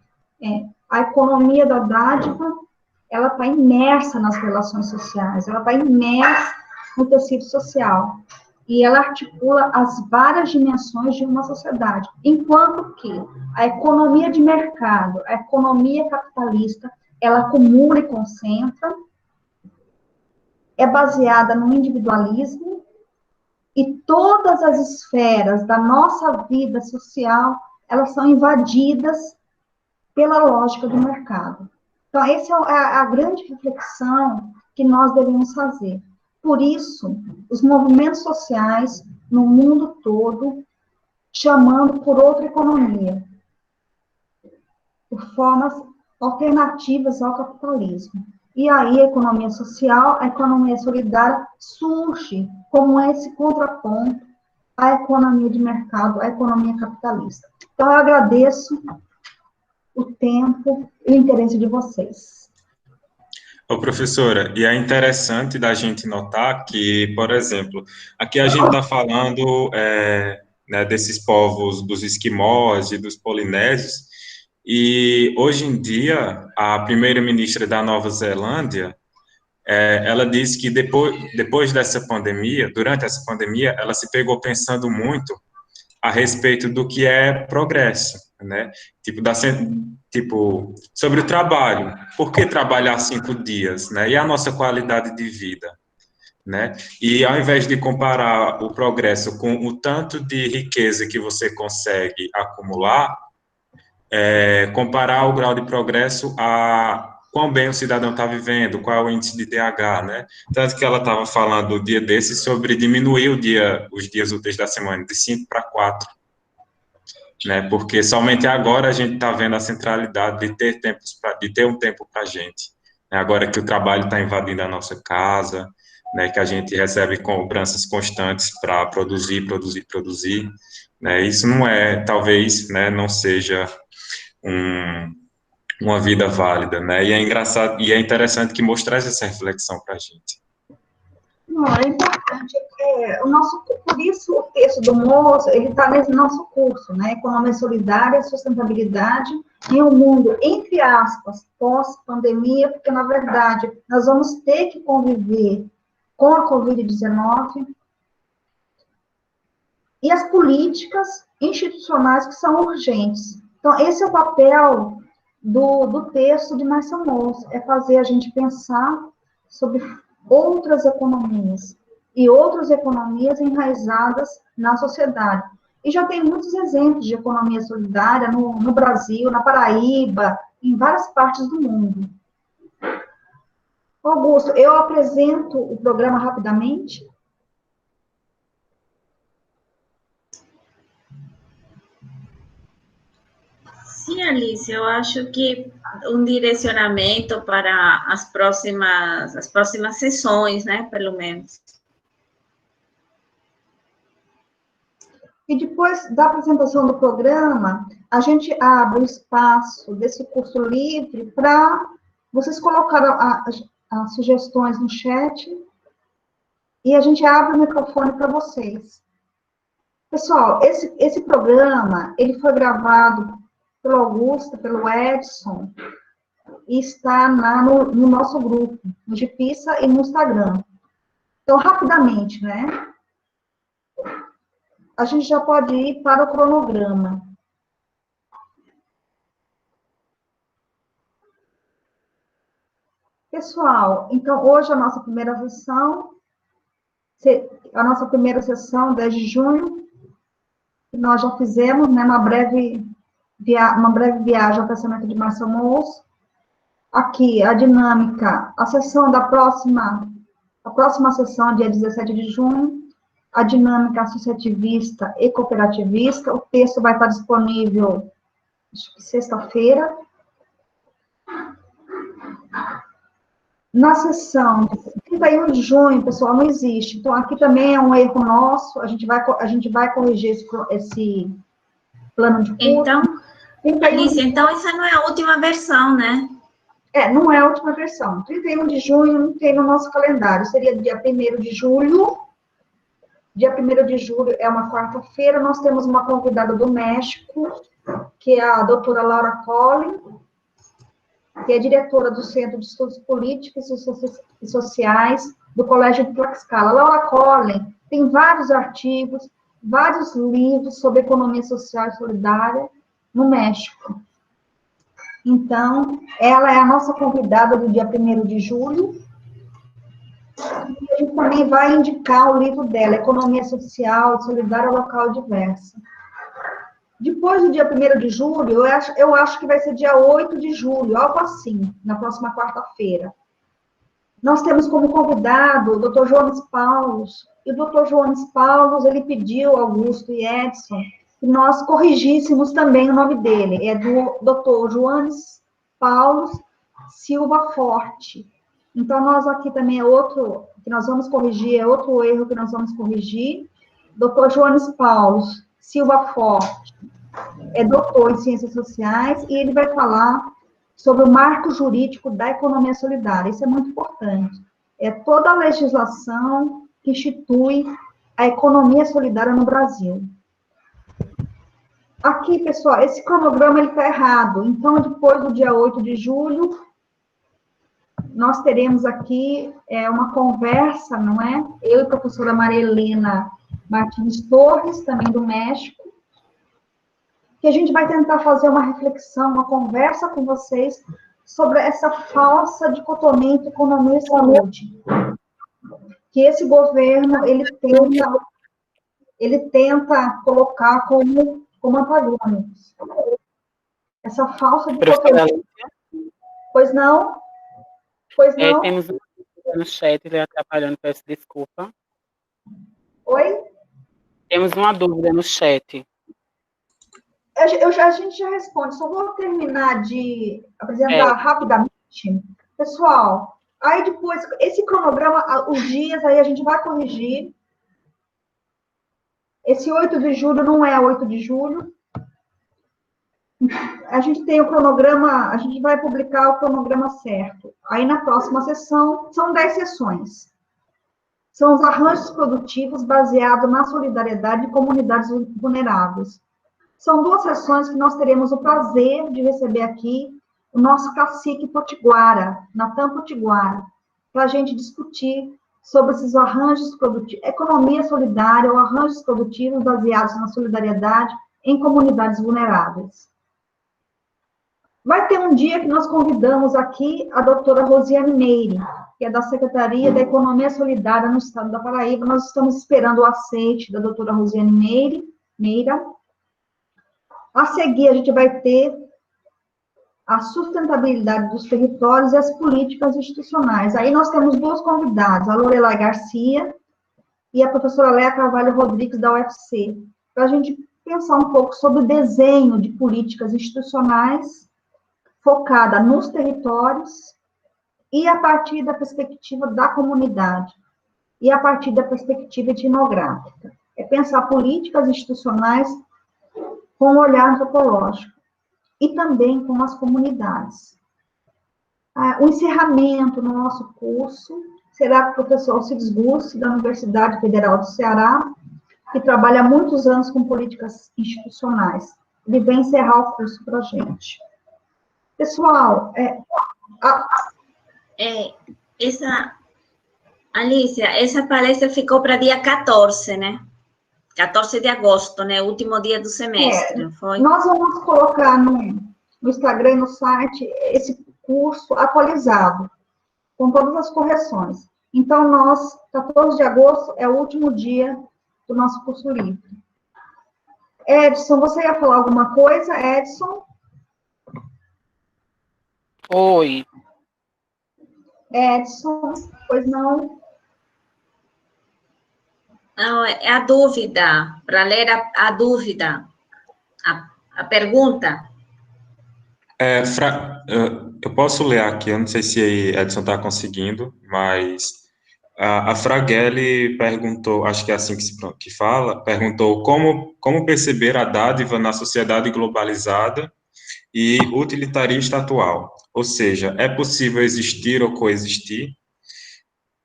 a economia da dádiva, ela está imersa nas relações sociais, ela está imersa no tecido social, e ela articula as várias dimensões de uma sociedade, enquanto que a economia de mercado, a economia capitalista, ela acumula e concentra, é baseada no individualismo, e todas as esferas da nossa vida social, elas são invadidas pela lógica do mercado. Então, essa é a grande reflexão que nós devemos fazer. Por isso, os movimentos sociais no mundo todo, chamando por outra economia, por formas alternativas ao capitalismo. E aí, a economia social, a economia solidária, surge como esse contraponto à economia de mercado, à economia capitalista. Então, eu agradeço o tempo e o interesse de vocês. Ô, professora, e é interessante da gente notar que, por exemplo, aqui a gente está falando né, desses povos, dos esquimós e dos polinésios, e hoje em dia, a primeira-ministra da Nova Zelândia, ela disse que depois dessa pandemia, durante essa pandemia, ela se pegou pensando muito a respeito do que é progresso, né? Tipo, sobre o trabalho. Por que trabalhar 5 dias, né? E a nossa qualidade de vida, né? E ao invés de comparar o progresso com o tanto de riqueza que você consegue acumular, comparar o grau de progresso a quão bem o cidadão está vivendo, qual é o índice de DH, né? Tanto que ela estava falando o dia desses sobre diminuir os dias úteis da semana de 5 para 4, né? Porque somente agora a gente está vendo a centralidade de ter um tempo para a gente, né? Agora que o trabalho está invadindo a nossa casa, né? Que a gente recebe cobranças constantes para produzir, né? Isso não talvez, né? Não seja uma vida válida, né? E é engraçado e é interessante que mostrar essa reflexão para a gente. Não, é importante. Por isso o texto do moço, ele está nesse nosso curso, né? Economia Solidária, Sustentabilidade e um mundo, entre aspas, pós-pandemia, porque, na verdade, nós vamos ter que conviver com a Covid-19 e as políticas institucionais que são urgentes. Então, esse é o papel do texto de Marcel Mauss, é fazer a gente pensar sobre outras economias e outras economias enraizadas na sociedade. E já tem muitos exemplos de economia solidária no Brasil, na Paraíba, em várias partes do mundo. Augusto, eu apresento o programa rapidamente. Sim, Alice, eu acho que um direcionamento para as próximas sessões, né, pelo menos. E depois da apresentação do programa, a gente abre o espaço desse curso livre para vocês colocarem as sugestões no chat e a gente abre o microfone para vocês. Pessoal, esse programa, ele foi gravado pelo Augusto, pelo Edson, e está no nosso grupo, no Gipissa e no Instagram. Então, rapidamente, né? A gente já pode ir para o cronograma. Pessoal, então, hoje a nossa primeira sessão, 10 de junho, que nós já fizemos, né, uma breve viagem ao pensamento de Marcel Mauss. Aqui, a dinâmica, a próxima sessão, dia 17 de junho, a dinâmica associativista e cooperativista, o texto vai estar disponível, acho que sexta-feira. Na sessão de 31 de junho, pessoal, não existe. Então, aqui também é um erro nosso, a gente vai corrigir esse plano de curso. Então, Alice, então essa não é a última versão, né? Não é a última versão. 31 de junho não tem no nosso calendário, seria dia 1º de julho. Dia 1º de julho é uma quarta-feira, nós temos uma convidada do México, que é a doutora Laura Collin, que é diretora do Centro de Estudos Políticos e Sociais do Colégio de Tlaxcala. Laura Collin tem vários artigos, vários livros sobre economia social e solidária no México. Então, ela é a nossa convidada do dia 1º de julho. E a gente também vai indicar o livro dela, Economia Social, Solidária, Local e Diversa. Depois do dia 1º de julho, eu acho que vai ser dia 8 de julho, algo assim, na próxima quarta-feira. Nós temos como convidado o Dr. Joanes Paulos, e o Dr. Joanes Paulos, ele pediu, Augusto e Edson, que nós corrigíssemos também o nome dele. É do Dr. Joanes Paulos Silva Forte. Então, nós aqui também é outro que nós vamos corrigir, é outro erro que nós vamos corrigir. Dr. Joanes Paulos Silva Forte é doutor em Ciências Sociais e ele vai falar sobre o marco jurídico da economia solidária. Isso é muito importante. É toda a legislação que institui a economia solidária no Brasil. Aqui, pessoal, esse cronograma está errado. Então, depois do dia 8 de julho, nós teremos aqui uma conversa, não é? Eu e a professora Maria Helena Martins Torres, também do México, que a gente vai tentar fazer uma reflexão, uma conversa com vocês sobre essa falsa dicotomia entre economia e saúde, que esse governo, ele tenta colocar como antagônicos. Essa falsa dicotomia. Pois não? Pois não? Temos um no chat, ele atrapalhando, peço desculpa. Oi? Temos uma dúvida no chat. A gente já responde, só vou terminar de apresentar rapidamente. Pessoal, aí depois, esse cronograma, os dias, aí a gente vai corrigir. Esse 8 de julho não é 8 de julho. A gente tem o cronograma, a gente vai publicar o cronograma certo. Aí na próxima sessão, são 10 sessões. São os arranjos produtivos baseados na solidariedade de comunidades vulneráveis. São 2 sessões que nós teremos o prazer de receber aqui o nosso cacique Potiguara, Natan Potiguara, para a gente discutir sobre esses arranjos produtivos, economia solidária ou arranjos produtivos baseados na solidariedade em comunidades vulneráveis. Vai ter um dia que nós convidamos aqui a doutora Rosiane Meire, que é da Secretaria da Economia Solidária no Estado da Paraíba. Nós estamos esperando o aceite da doutora Rosiane Meira. A seguir, a gente vai ter a sustentabilidade dos territórios e as políticas institucionais. Aí nós temos 2 convidados, a Lorelai Garcia e a professora Léa Carvalho Rodrigues, da UFC, para a gente pensar um pouco sobre o desenho de políticas institucionais focada nos territórios e a partir da perspectiva da comunidade e a partir da perspectiva etnográfica. É pensar políticas institucionais com um olhar antropológico e também com as comunidades. O encerramento no nosso curso será com o professor Alcides Gussi, da Universidade Federal do Ceará, que trabalha há muitos anos com políticas institucionais. Ele vem encerrar o curso para a gente. Pessoal, Alicia, essa palestra ficou para dia 14, né? 14 de agosto, né? Último dia do semestre, não foi? Nós vamos colocar no Instagram e no site esse curso atualizado, com todas as correções. Então, 14 de agosto é o último dia do nosso curso livre. Edson, você ia falar alguma coisa, Edson? Oi. Edson, pois não? Não, é a dúvida, para ler a dúvida, a pergunta. Eu posso ler aqui, eu não sei se Edson está conseguindo, mas a Fraguele perguntou, acho que é assim que fala, perguntou como perceber a dádiva na sociedade globalizada e utilitarista atual. Ou seja, é possível existir ou coexistir?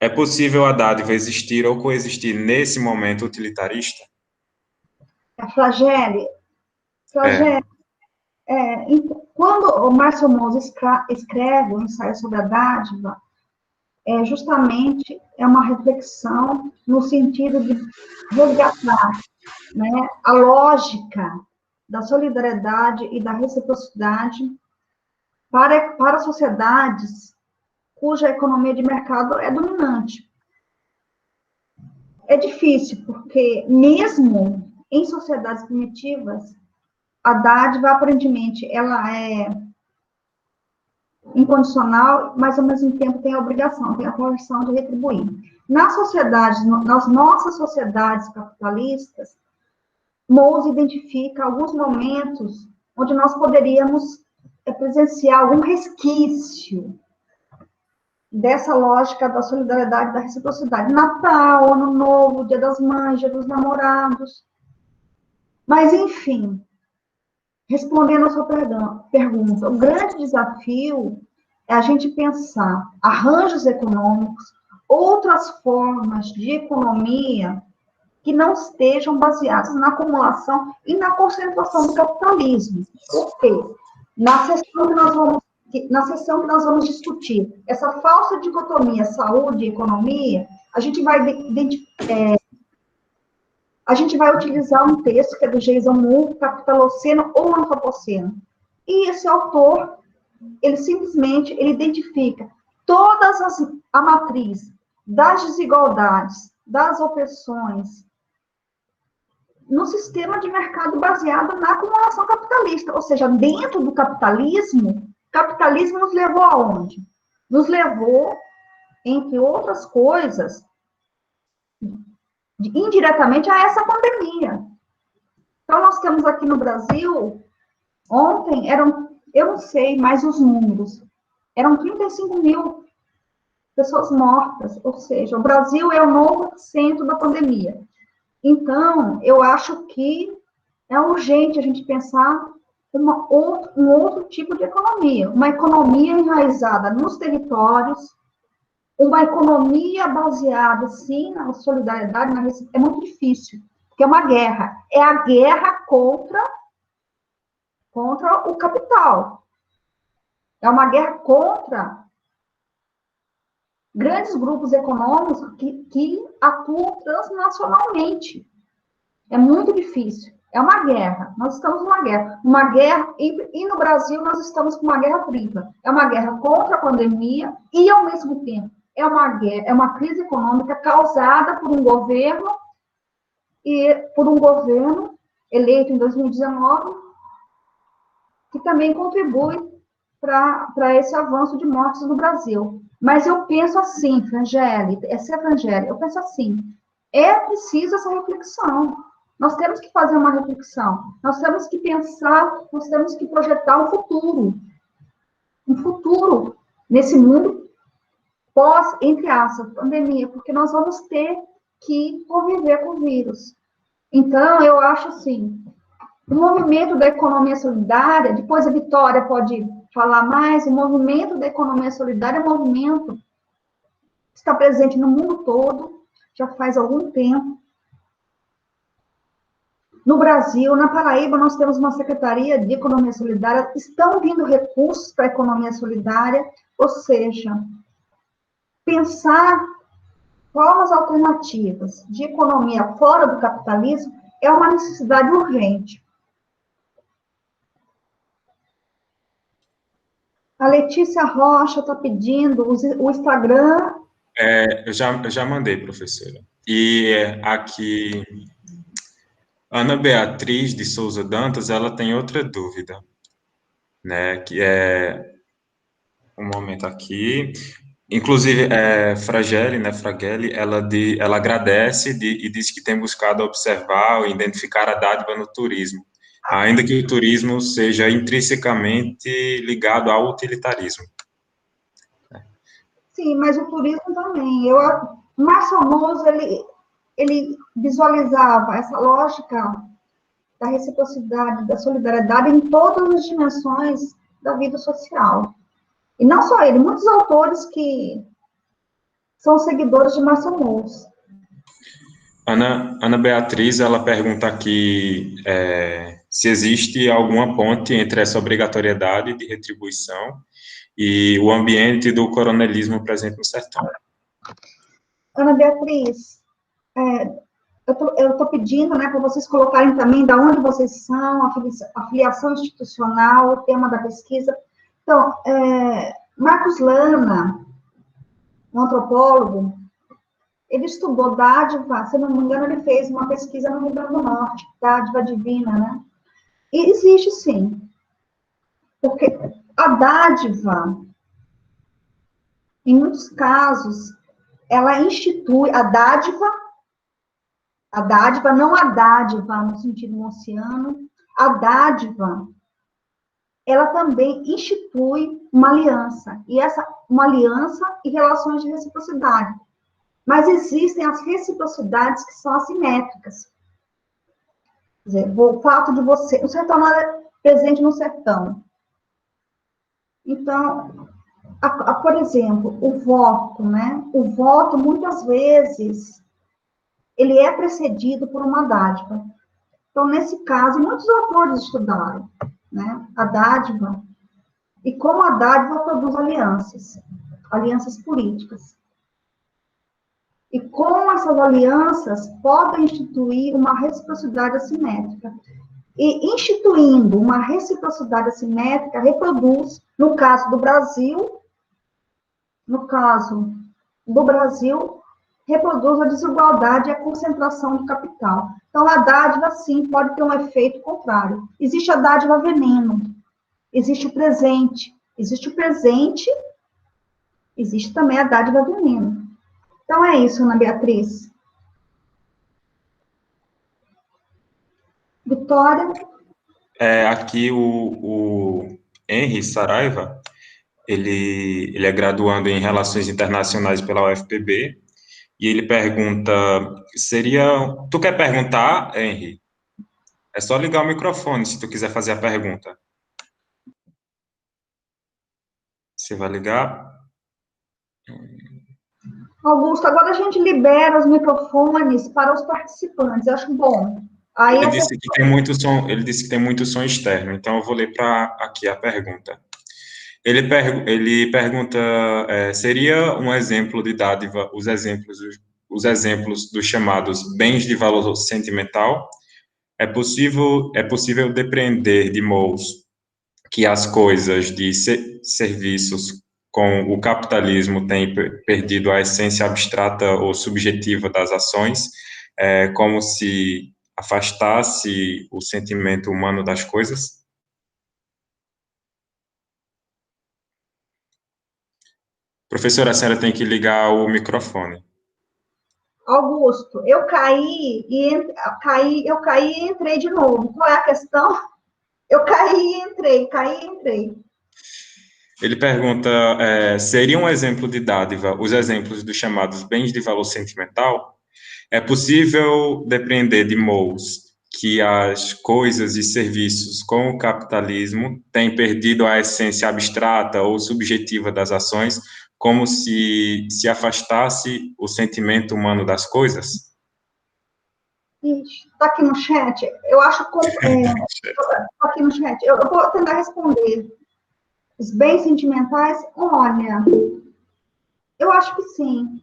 É possível a dádiva existir ou coexistir nesse momento utilitarista? Flagele, quando o Márcio Mouza escreve o ensaio sobre a dádiva, justamente é uma reflexão no sentido de resgatar, né, a lógica da solidariedade e da reciprocidade para sociedades cuja economia de mercado é dominante. É difícil, porque mesmo em sociedades primitivas, a dádiva, aparentemente, ela é incondicional, mas, ao mesmo tempo, tem a obrigação, tem a coerção de retribuir. Nas nossas sociedades capitalistas, Mouza identifica alguns momentos onde nós poderíamos presenciar algum resquício dessa lógica da solidariedade e da reciprocidade. Natal, Ano Novo, Dia das Mães, Dia dos Namorados. Mas, enfim, respondendo a sua pergunta, o grande desafio é a gente pensar arranjos econômicos, outras formas de economia que não estejam baseadas na acumulação e na concentração do capitalismo. Por quê? Na sessão que nós vamos na sessão que nós vamos discutir, essa falsa dicotomia saúde e economia, a gente vai utilizar um texto que é do Jason Moore, Capitaloceno ou Antropoceno. E esse autor, ele simplesmente identifica todas a matriz das desigualdades, das opressões, no sistema de mercado baseado na acumulação capitalista. Ou seja, dentro do capitalismo nos levou aonde? Nos levou, entre outras coisas, indiretamente a essa pandemia. Então, nós temos aqui no Brasil, ontem, eu não sei mais os números, eram 35 mil pessoas mortas, ou seja, o Brasil é o novo centro da pandemia. Então, eu acho que é urgente a gente pensar um outro tipo de economia, uma economia enraizada nos territórios, uma economia baseada, sim, na solidariedade, é muito difícil, porque é uma guerra. É a guerra contra o capital. É uma guerra contra grandes grupos econômicos que atuam transnacionalmente. É muito difícil. É uma guerra. Nós estamos numa guerra. E no Brasil nós estamos com uma guerra tripla. É uma guerra contra a pandemia e, ao mesmo tempo, é uma crise econômica causada por um governo eleito em 2019 que também contribui para esse avanço de mortes no Brasil. Mas eu penso assim, Frangeli, eu penso assim, é preciso essa reflexão. Nós temos que fazer uma reflexão, nós temos que pensar, nós temos que projetar um futuro nesse mundo pós, entre aspas, pandemia, porque nós vamos ter que conviver com o vírus. Então, eu acho assim, o movimento da economia solidária, depois a Vitória pode falar mais, o movimento da economia solidária é um movimento que está presente no mundo todo, já faz algum tempo. No Brasil, na Paraíba, nós temos uma Secretaria de Economia Solidária, estão vindo recursos para a economia solidária, ou seja, pensar formas alternativas de economia fora do capitalismo é uma necessidade urgente. A Letícia Rocha está pedindo o Instagram. Eu já mandei, professora. E aqui, Ana Beatriz de Souza Dantas, ela tem outra dúvida, né? Que é um momento aqui. Inclusive, Frageli, né? Frageli, ela agradece e diz que tem buscado observar e identificar a dádiva no turismo, ainda que o turismo seja intrinsecamente ligado ao utilitarismo. Sim, mas o turismo também. O Márcio Almoço, ele visualizava essa lógica da reciprocidade, da solidariedade em todas as dimensões da vida social. E não só ele, muitos autores que são seguidores de Márcio Almoço. Ana Beatriz, ela pergunta aqui se existe alguma ponte entre essa obrigatoriedade de retribuição e o ambiente do coronelismo presente no sertão. Ana Beatriz, eu estou pedindo, né, para vocês colocarem também de onde vocês são, a filiação institucional, o tema da pesquisa. Então, Marcos Lana, um antropólogo, ele estudou dádiva, se não me engano, ele fez uma pesquisa no Rio Grande do Norte, dádiva divina, né? E existe, sim. Porque a dádiva, em muitos casos, ela institui a dádiva, não a dádiva no sentido mociano, a dádiva, ela também institui uma aliança, uma aliança e relações de reciprocidade. Mas existem as reciprocidades que são assimétricas. Quer dizer, o fato de o sertão não é presente no sertão. Então, por exemplo, o voto, né? O voto, muitas vezes, ele é precedido por uma dádiva. Então, nesse caso, muitos autores estudaram, né? A dádiva E como a dádiva produz alianças políticas. E com essas alianças, podem instituir uma reciprocidade assimétrica. E instituindo uma reciprocidade assimétrica, reproduz, no caso do Brasil, reproduz a desigualdade e a concentração de capital. Então, a dádiva, sim, pode ter um efeito contrário. Existe a dádiva veneno, existe o presente, existe também a dádiva veneno. Então, é isso, Ana Beatriz. Vitória? Aqui o Henry Saraiva, ele é graduando em Relações Internacionais pela UFPB, e ele pergunta, Tu quer perguntar, Henry? É só ligar o microfone, se tu quiser fazer a pergunta. Você vai ligar? Augusto, agora a gente libera os microfones para os participantes, eu acho bom. Aí ele disse que tem muito som externo, então eu vou ler aqui a pergunta. Ele pergunta, seria um exemplo de dádiva os exemplos dos chamados bens de valor sentimental? É possível depreender de modos que as coisas de serviços com o capitalismo têm perdido a essência abstrata ou subjetiva das ações, como se afastasse o sentimento humano das coisas? Professora, a senhora tem que ligar o microfone. Augusto, eu caí e entrei de novo. Qual é a questão? Eu caí e entrei. Ele pergunta, seria um exemplo de dádiva os exemplos dos chamados bens de valor sentimental? É possível depreender de modos que as coisas e serviços com o capitalismo têm perdido a essência abstrata ou subjetiva das ações, como se afastasse o sentimento humano das coisas? Está aqui no chat. Eu acho que está aqui no chat. Eu vou tentar responder. Os bens sentimentais, olha, eu acho que sim.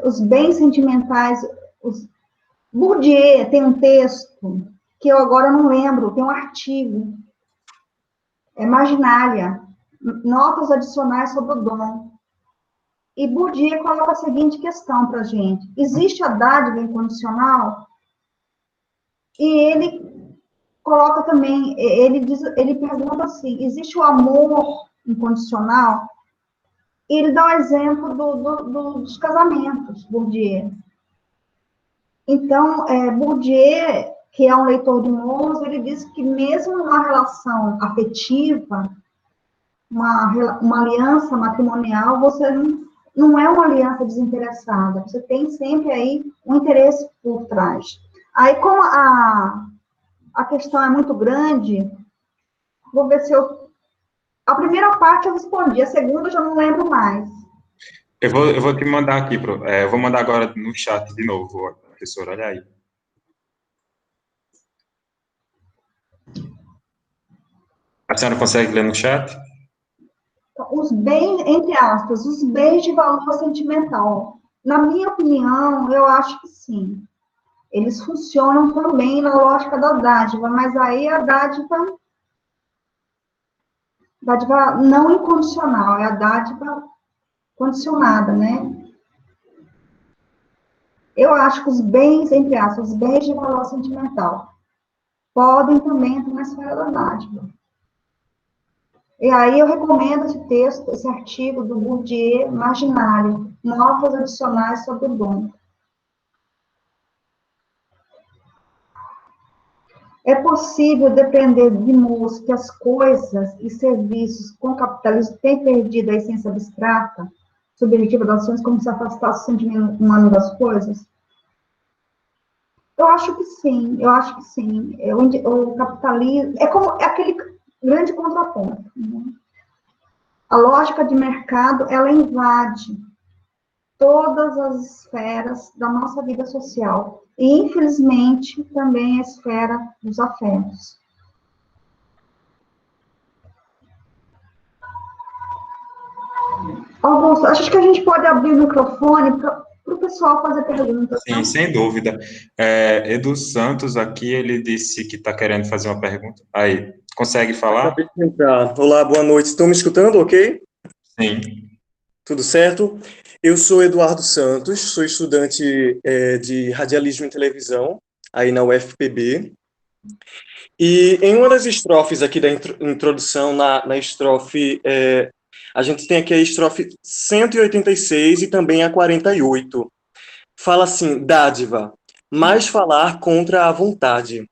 Os bens sentimentais, Bourdieu tem um texto que eu agora não lembro, tem um artigo, Marginália, notas adicionais sobre o dom. E Bourdieu coloca a seguinte questão para a gente: existe a dádiva incondicional? E ele coloca também, ele pergunta assim: existe o amor incondicional? E ele dá o exemplo dos casamentos, Bourdieu. Então, Bourdieu, que é um leitor de Mons, ele diz que mesmo numa relação afetiva, uma aliança matrimonial, você não é uma aliança desinteressada, você tem sempre aí um interesse por trás. Aí, como a questão é muito grande, vou ver se a primeira parte eu respondi, a segunda eu já não lembro mais. Eu vou te mandar aqui, eu vou mandar agora no chat de novo, professor, olha aí. A senhora consegue ler no chat? Os bens, entre aspas, os bens de valor sentimental. Na minha opinião, eu acho que sim. Eles funcionam também na lógica da dádiva, mas aí a dádiva não incondicional, é a dádiva condicionada, né? Eu acho que os bens, entre aspas, os bens de valor sentimental, podem também entrar na esfera da dádiva. E aí eu recomendo esse texto, esse artigo do Bourdieu, Marginália, notas adicionais sobre o dom. É possível depender de modos que as coisas e serviços com capitalismo têm perdido a essência abstrata, subjetiva das ações, como se afastasse o sentimento humano das coisas? Eu acho que sim. O capitalismo é aquele grande contraponto. Né? A lógica de mercado, ela invade todas as esferas da nossa vida social. E, infelizmente, também a esfera dos afetos. Augusto, acho que a gente pode abrir o microfone para o pessoal fazer perguntas, Sim, tá? sem dúvida. Edu Santos aqui, ele disse que está querendo fazer uma pergunta. Aí, consegue falar? Acabei de entrar. Olá, boa noite. Estão me escutando, ok? Sim. Tudo certo? Eu sou Eduardo Santos, sou estudante de radialismo e televisão, aí na UFPB. E em uma das estrofes aqui da introdução, na estrofe, a gente tem aqui a estrofe 186 e também a 48. Fala assim, dádiva, mais falar contra a vontade.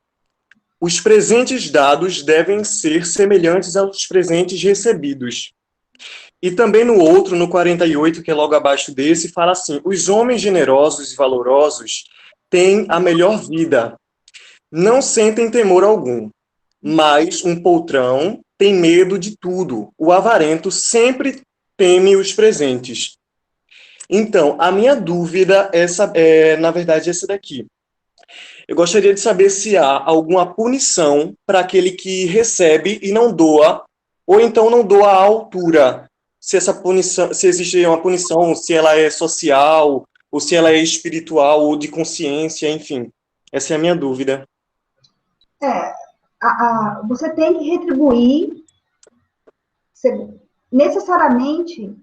Os presentes dados devem ser semelhantes aos presentes recebidos. E também no outro, no 48, que é logo abaixo desse, fala assim: os homens generosos e valorosos têm a melhor vida, não sentem temor algum, mas um poltrão tem medo de tudo. O avarento sempre teme os presentes. Então, a minha dúvida na verdade, essa daqui. Eu gostaria de saber se há alguma punição para aquele que recebe e não doa, ou então não doa à altura. Se essa punição, se existe uma punição, se ela é social, ou se ela é espiritual, ou de consciência, enfim. Essa é a minha dúvida. É, você tem que retribuir necessariamente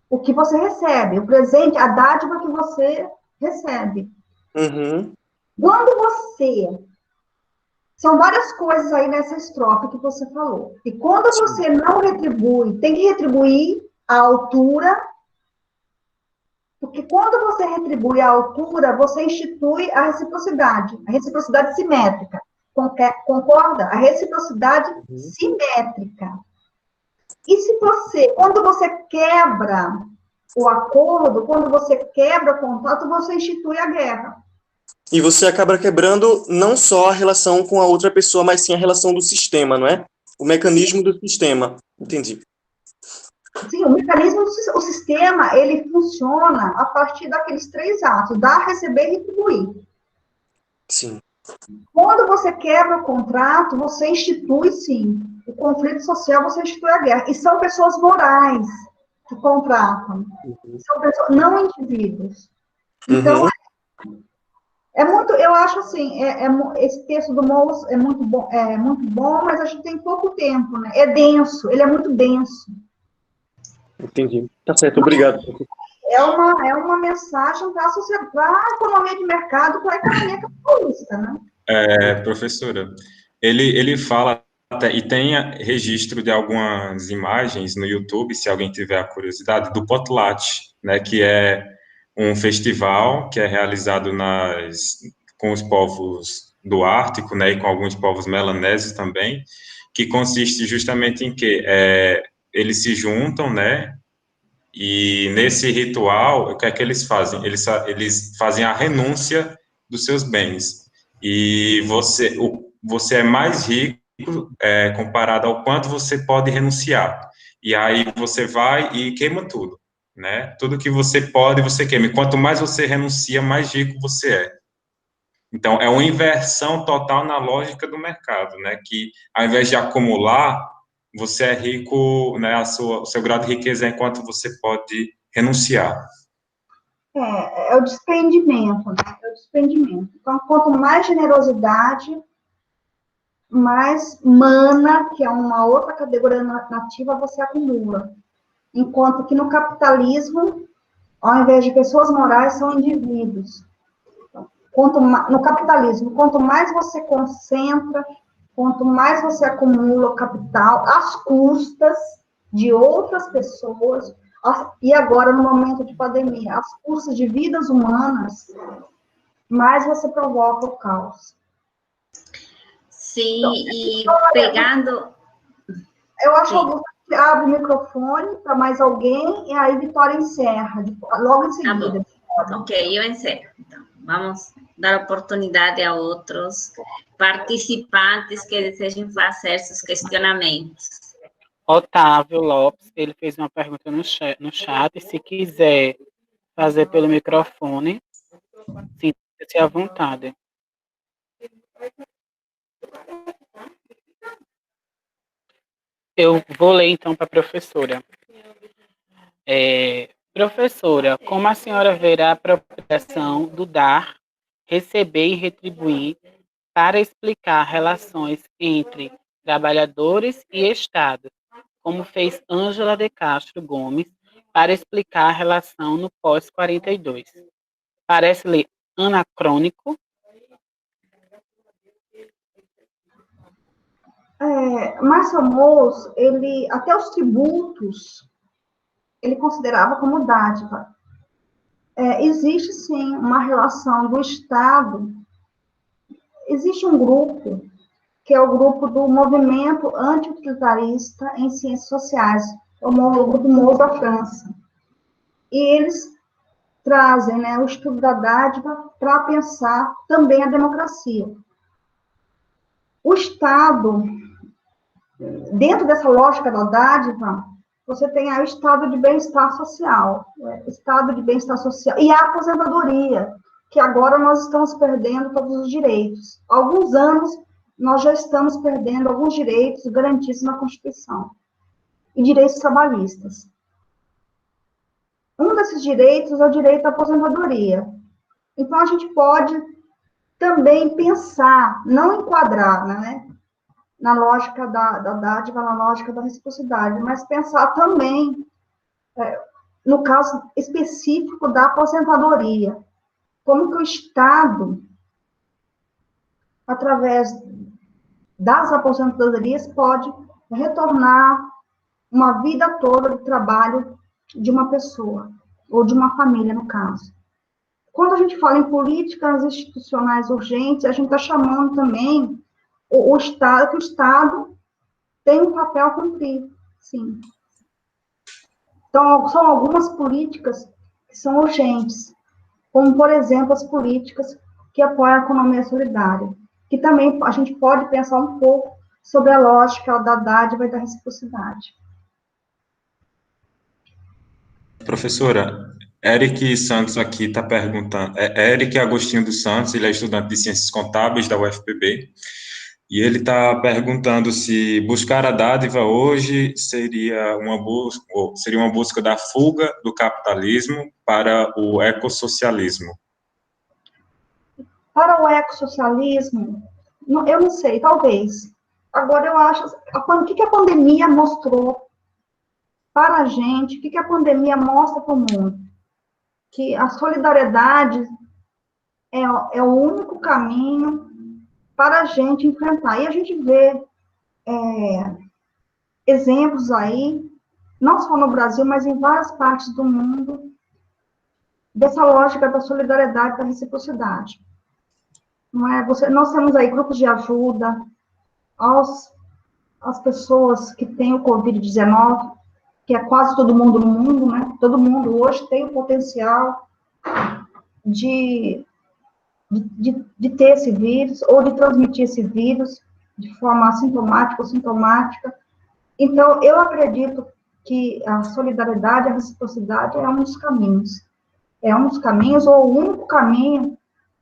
o que você recebe, o presente, a dádiva que você recebe. Uhum. Quando você... São várias coisas aí nessa estrofe que você falou. E quando você não retribui, tem que retribuir a altura, porque quando você retribui a altura, você institui a reciprocidade simétrica. Concorda? A reciprocidade simétrica. E se você, quando você quebra o acordo, quando você quebra o contrato, você institui a guerra. E você acaba quebrando não só a relação com a outra pessoa, mas sim a relação do sistema, não é? O mecanismo do sistema. Entendi. Sim, o mecanismo, o sistema, ele funciona a partir daqueles 3 atos: dar, receber e retribuir. Sim. Quando você quebra o contrato, você institui, sim, o conflito social, você institui a guerra. E são pessoas morais que contratam. São pessoas, não indivíduos. Então, eu acho assim, esse texto do Moulos é muito bom, mas a gente tem pouco tempo, né? É denso, ele é muito denso. Entendi. Tá certo, obrigado. É uma mensagem para a economia de mercado, para a economia capitalista, né? Professora, ele fala, e tem registro de algumas imagens no YouTube, se alguém tiver a curiosidade, do Potlatch, né, que é um festival que é realizado com os povos do Ártico, né, e com alguns povos melanésios também, que consiste justamente em que eles se juntam, né, e nesse ritual, o que é que eles fazem? Eles fazem a renúncia dos seus bens. E você é mais rico comparado ao quanto você pode renunciar. E aí você vai e queima tudo, né? Tudo que você pode, você queima. E quanto mais você renuncia, mais rico você é. Então, é uma inversão total na lógica do mercado, né? Que ao invés de acumular, você é rico, né? O seu grau de riqueza é enquanto você pode renunciar. É o desprendimento, né? É o desprendimento. Então, quanto mais generosidade, mais mana, que é uma outra categoria nativa, você acumula. Enquanto que no capitalismo, ao invés de pessoas morais, são indivíduos. No capitalismo, quanto mais você concentra, quanto mais você acumula o capital, às custas de outras pessoas, e agora, no momento de pandemia, às custas de vidas humanas, mais você provoca o caos. Sim, Então, e pegando... Eu acho que você abre o microfone para mais alguém, e aí Vitória encerra, logo em seguida. Tá, ok, eu encerro. Então, vamos dar oportunidade a outros participantes que desejem fazer seus questionamentos. Otávio Lopes, ele fez uma pergunta no chat, se quiser fazer pelo microfone, sinta-se à vontade. Eu vou ler então para a professora. Professora, como a senhora verá a apropriação do dar, receber e retribuir para explicar relações entre trabalhadores e Estado, como fez Ângela de Castro Gomes para explicar a relação no pós-42? Parece-lhe anacrônico? Márcio Moos, ele, até os tributos, ele considerava como dádiva. Existe, sim, uma relação do Estado. Existe um grupo, que é o grupo do Movimento Anti-Utilitarista em Ciências Sociais, o grupo Moos da França. E eles trazem, né, o estudo da dádiva para pensar também a democracia. O Estado, dentro dessa lógica da dádiva, você tem aí o estado de bem-estar social, e a aposentadoria, que agora nós estamos perdendo todos os direitos. Há alguns anos, nós já estamos perdendo alguns direitos garantidos na Constituição, e direitos trabalhistas. Um desses direitos é o direito à aposentadoria. Então, a gente pode também pensar, não enquadrar, né, na lógica da dádiva, na lógica da reciprocidade, mas pensar também, no caso específico da aposentadoria, como que o Estado, através das aposentadorias, pode retornar uma vida toda de trabalho de uma pessoa, ou de uma família, no caso. Quando a gente fala em políticas institucionais urgentes, a gente está chamando também o Estado, que o Estado tem um papel a cumprir, sim. Então, são algumas políticas que são urgentes, como, por exemplo, as políticas que apoiam a economia solidária, que também a gente pode pensar um pouco sobre a lógica da dádiva e da reciprocidade. Professora, Eric Santos aqui está perguntando, Eric Agostinho dos Santos, ele é estudante de Ciências Contábeis da UFPB, e ele está perguntando se buscar a dádiva hoje seria uma busca da fuga do capitalismo para o ecossocialismo. Para o ecossocialismo, eu não sei, talvez. Agora, eu acho, o que a pandemia mostrou para a gente, o que a pandemia mostra para o mundo? Que a solidariedade é o único caminho para a gente enfrentar. E a gente vê exemplos aí, não só no Brasil, mas em várias partes do mundo, dessa lógica da solidariedade, da reciprocidade. Não é? Nós temos aí grupos de ajuda às pessoas que têm o Covid-19, que é quase todo mundo no mundo, né? Todo mundo hoje tem o potencial de ter esse vírus, ou de transmitir esse vírus de forma assintomática ou sintomática. Então, eu acredito que a solidariedade, a reciprocidade é um dos caminhos. É um dos caminhos, ou o único caminho,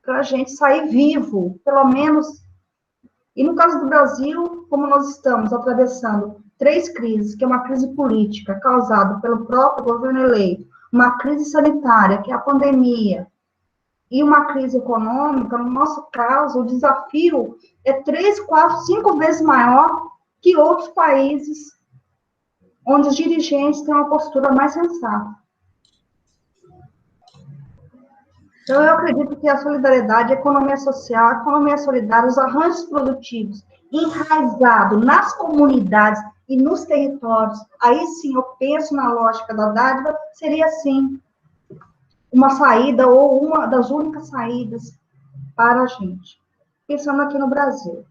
para a gente sair vivo, pelo menos. E no caso do Brasil, como nós estamos atravessando 3 crises, que é uma crise política causada pelo próprio governo eleito, uma crise sanitária, que é a pandemia, e uma crise econômica, no nosso caso, o desafio é 3, 4, 5 vezes maior que outros países onde os dirigentes têm uma postura mais sensata. Então, eu acredito que a solidariedade, a economia social, a economia solidária, os arranjos produtivos, enraizados nas comunidades e nos territórios, aí sim eu penso na lógica da dádiva, seria sim uma saída ou uma das únicas saídas para a gente, pensando aqui no Brasil.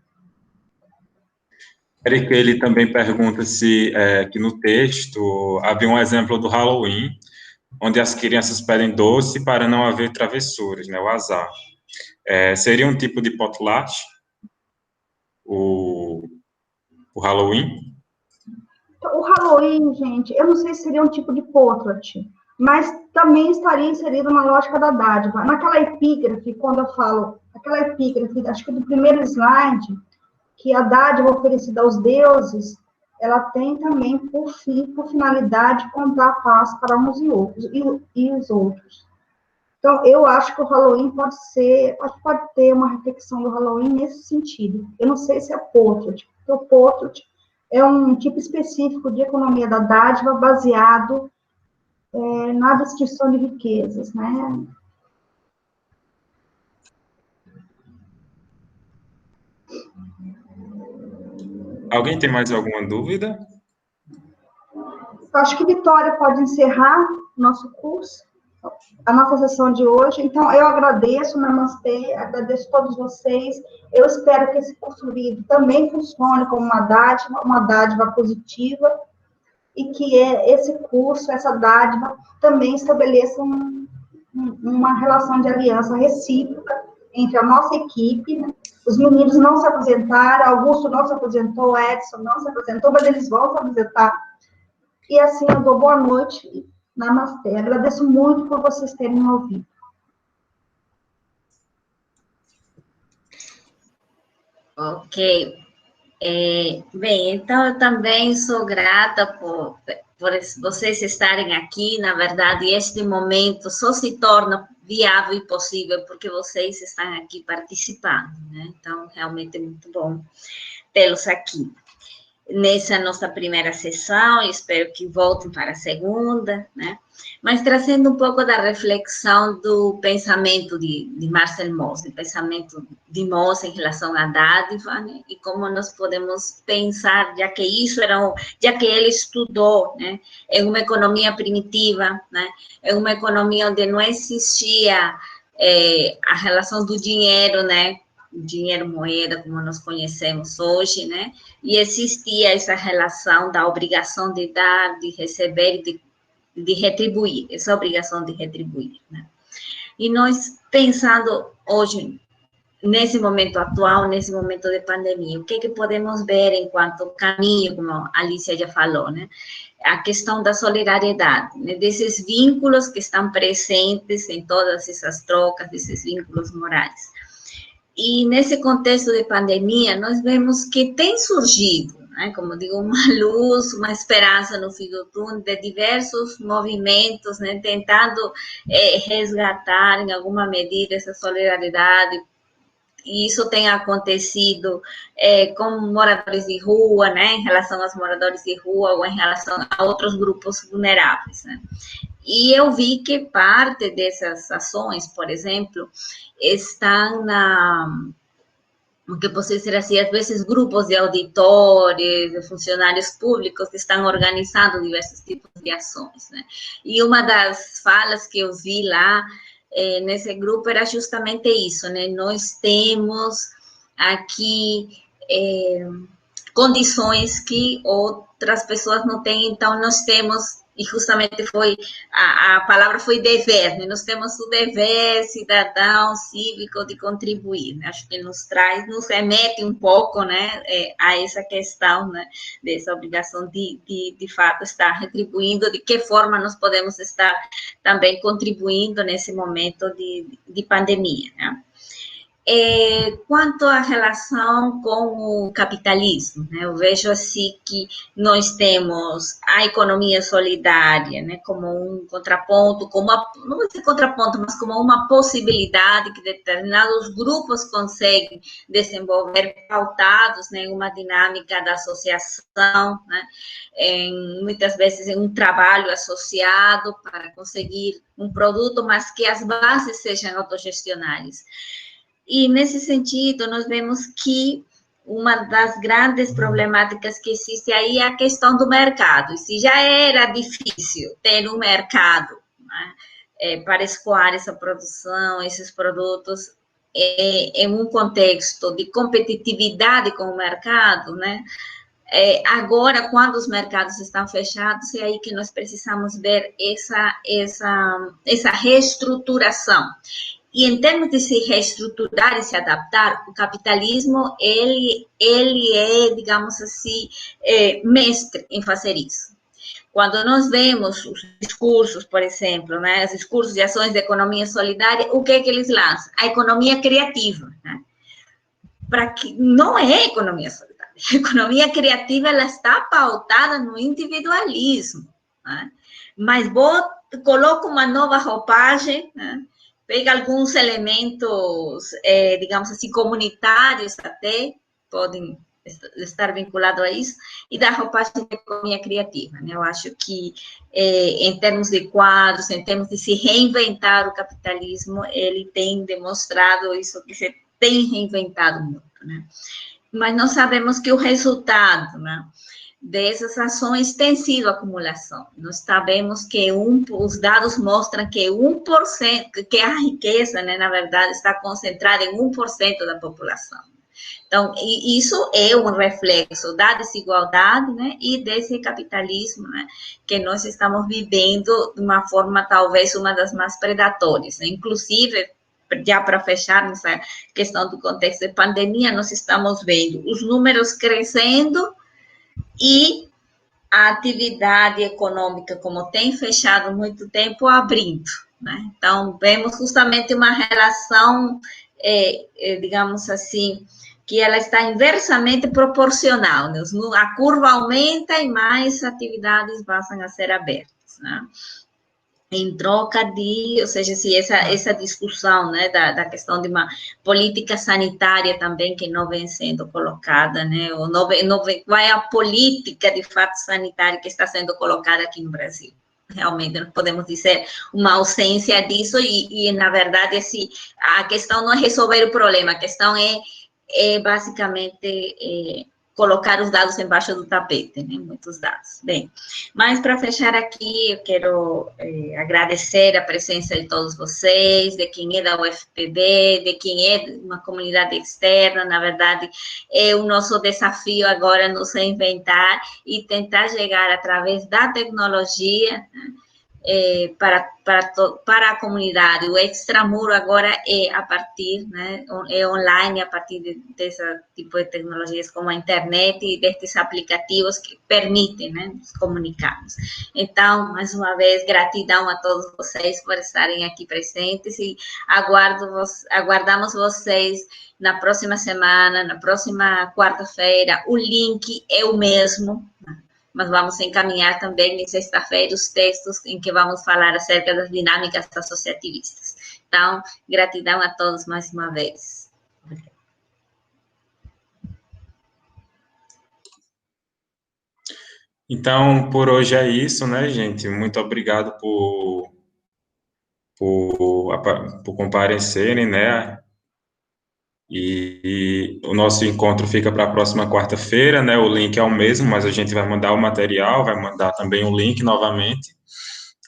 Eric, ele também pergunta se que no texto havia um exemplo do Halloween, onde as crianças pedem doce para não haver travessuras, né, o azar. Seria um tipo de potlatch, o Halloween? O Halloween, gente, eu não sei se seria um tipo de potlatch, mas também estaria inserido na lógica da dádiva. Naquela epígrafe, quando eu falo, aquela epígrafe, acho que do primeiro slide, que a dádiva oferecida aos deuses, ela tem também, por finalidade, comprar paz para uns e outros, e os outros. Então, eu acho que o Halloween pode ter uma reflexão do Halloween nesse sentido. Eu não sei se é portrait, porque o portrait é um tipo específico de economia da dádiva baseado na distribuição de riquezas, né? Alguém tem mais alguma dúvida? Eu acho que Vitória pode encerrar o nosso curso, a nossa sessão de hoje. Então, eu agradeço, namastê, agradeço a todos vocês. Eu espero que esse curso livre também funcione como uma dádiva positiva, e que esse curso, essa dádiva, também estabeleça uma relação de aliança recíproca entre a nossa equipe, né? Os meninos não se aposentaram, Augusto não se aposentou, Edson não se aposentou, mas eles vão se aposentar. E assim, eu dou boa noite, namastê. Agradeço muito por vocês terem me ouvido. Ok. Bem, então eu também sou grata por vocês estarem aqui. Na verdade, este momento só se torna viável e possível porque vocês estão aqui participando, né? Então, realmente é muito bom tê-los aqui nessa nossa primeira sessão. Espero que voltem para a segunda, né? Mas trazendo um pouco da reflexão do pensamento de Marcel Mauss, do pensamento de Mauss em relação à dádiva, né? E como nós podemos pensar, já que ele estudou, né, em uma economia primitiva, né, em uma economia onde não existia a relação do dinheiro, né, dinheiro moeda como nós conhecemos hoje, né? E existia essa relação da obrigação de dar, de receber, de retribuir, essa obrigação de retribuir, né? E nós, pensando hoje, nesse momento atual, nesse momento de pandemia, o que podemos ver enquanto caminho, como a Alicia já falou, né? A questão da solidariedade, né? Desses vínculos que estão presentes em todas essas trocas, desses vínculos morais. E nesse contexto de pandemia, nós vemos que tem surgido, né, como digo, uma luz, uma esperança no fim do túnel de diversos movimentos, né, tentando resgatar, em alguma medida, essa solidariedade. E isso tem acontecido com moradores de rua, né, em relação aos moradores de rua ou em relação a outros grupos vulneráveis, né. E eu vi que parte dessas ações, por exemplo, estão o que pode ser assim, às vezes grupos de auditores, de funcionários públicos que estão organizando diversos tipos de ações, né? E uma das falas que eu vi lá nesse grupo era justamente isso, né? Nós temos aqui condições que outras pessoas não têm, então nós temos, e justamente a palavra foi dever, né? Nós temos o dever cidadão, cívico de contribuir, né? Acho que nos remete um pouco, né, a essa questão, né, dessa obrigação de fato estar retribuindo, de que forma nós podemos estar também contribuindo nesse momento de pandemia, né? Quanto à relação com o capitalismo, né, eu vejo assim que nós temos a economia solidária, né, como um contraponto, não vou dizer contraponto, mas como uma possibilidade que determinados grupos conseguem desenvolver pautados, né, em uma dinâmica da associação, né, muitas vezes em um trabalho associado para conseguir um produto, mas que as bases sejam autogestionárias. E, nesse sentido, nós vemos que uma das grandes problemáticas que existe aí é a questão do mercado. E se já era difícil ter um mercado, né, para escoar essa produção, esses produtos, em um contexto de competitividade com o mercado, né? Agora, quando os mercados estão fechados, é aí que nós precisamos ver essa reestruturação. E em termos de se reestruturar e se adaptar, o capitalismo, ele é, digamos assim, mestre em fazer isso. Quando nós vemos os discursos, por exemplo, né, os discursos de ações de economia solidária, o que eles lançam? A economia criativa, né? Para que não é economia solidária. A economia criativa, ela está pautada no individualismo, né? Mas coloca uma nova roupagem, né? Pega alguns elementos, digamos assim, comunitários até, podem estar vinculados a isso, e da roupagem da economia criativa, né? Eu acho que, em termos de quadros, em termos de se reinventar o capitalismo, ele tem demonstrado isso, que se tem reinventado muito, né? Mas nós sabemos que o resultado, né, dessas ações tem sido acumulação. Nós sabemos que os dados mostram que 1%, que a riqueza, né, na verdade, está concentrada em 1% da população. Então, isso é um reflexo da desigualdade, né, e desse capitalismo, né, que nós estamos vivendo de uma forma, talvez, uma das mais predatórias, né? Inclusive, já para fechar nessa questão do contexto de pandemia, nós estamos vendo os números crescendo e a atividade econômica, como tem fechado muito tempo, abrindo, né? Então, vemos justamente uma relação, digamos assim, que ela está inversamente proporcional, né? A curva aumenta e mais atividades passam a ser abertas, né? Em troca de, ou seja, se essa discussão, né, da questão de uma política sanitária também que não vem sendo colocada, né, ou qual é a política de fato sanitária que está sendo colocada aqui no Brasil. Realmente, não podemos dizer uma ausência disso e na verdade, a questão não é resolver o problema, a questão é basicamente colocar os dados embaixo do tapete, né? Muitos dados. Bem, mas para fechar aqui, eu quero agradecer a presença de todos vocês, de quem é da UFPB, de quem é de uma comunidade externa. Na verdade, é o nosso desafio agora nos reinventar e tentar chegar através da tecnologia, né, para a comunidade. O Extramuro agora é a partir, né, é online a partir desse tipo de tecnologias como a internet e destes aplicativos que permitem, né, nos comunicarmos. Então, mais uma vez, gratidão a todos vocês por estarem aqui presentes e aguardamos vocês na próxima semana, na próxima quarta-feira. O link é o mesmo, mas vamos encaminhar também em sexta-feira os textos em que vamos falar acerca das dinâmicas associativistas. Então, gratidão a todos mais uma vez. Então, por hoje é isso, né, gente? Muito obrigado por comparecerem, né? E o nosso encontro fica para a próxima quarta-feira, né? O link é o mesmo, mas a gente vai mandar o material, vai mandar também o link novamente.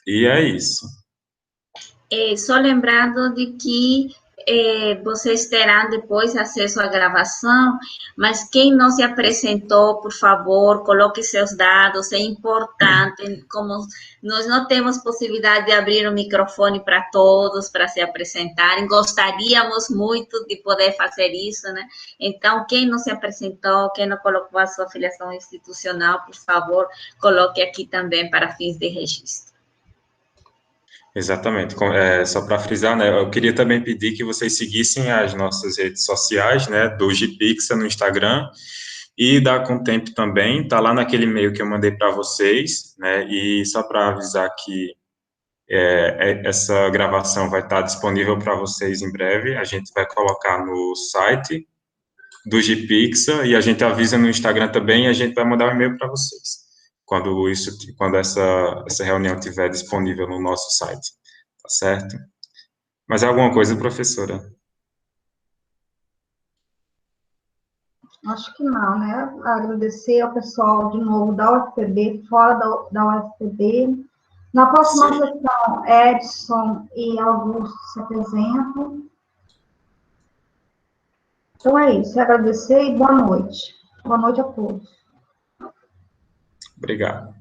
E é isso. Só lembrando de que vocês terão depois acesso à gravação, mas quem não se apresentou, por favor, coloque seus dados, é importante, como nós não temos possibilidade de abrir o microfone para todos, para se apresentarem, gostaríamos muito de poder fazer isso, né? Então, quem não se apresentou, quem não colocou a sua filiação institucional, por favor, coloque aqui também para fins de registro. Exatamente. Só para frisar, né, eu queria também pedir que vocês seguissem as nossas redes sociais, né, do Gipixa no Instagram e da Contempo também, tá lá naquele e-mail que eu mandei para vocês, né, e só para avisar que essa gravação vai estar disponível para vocês em breve, a gente vai colocar no site do Gipixa e a gente avisa no Instagram também e a gente vai mandar um e-mail para vocês quando essa reunião estiver disponível no nosso site, tá certo? Mas é alguma coisa, professora? Acho que não, né? Agradecer ao pessoal, de novo, da UFPB, fora da UFPB. Na próxima sessão, Edson e Augusto se apresentam. Então é isso, agradecer e boa noite. Boa noite a todos. Obrigado.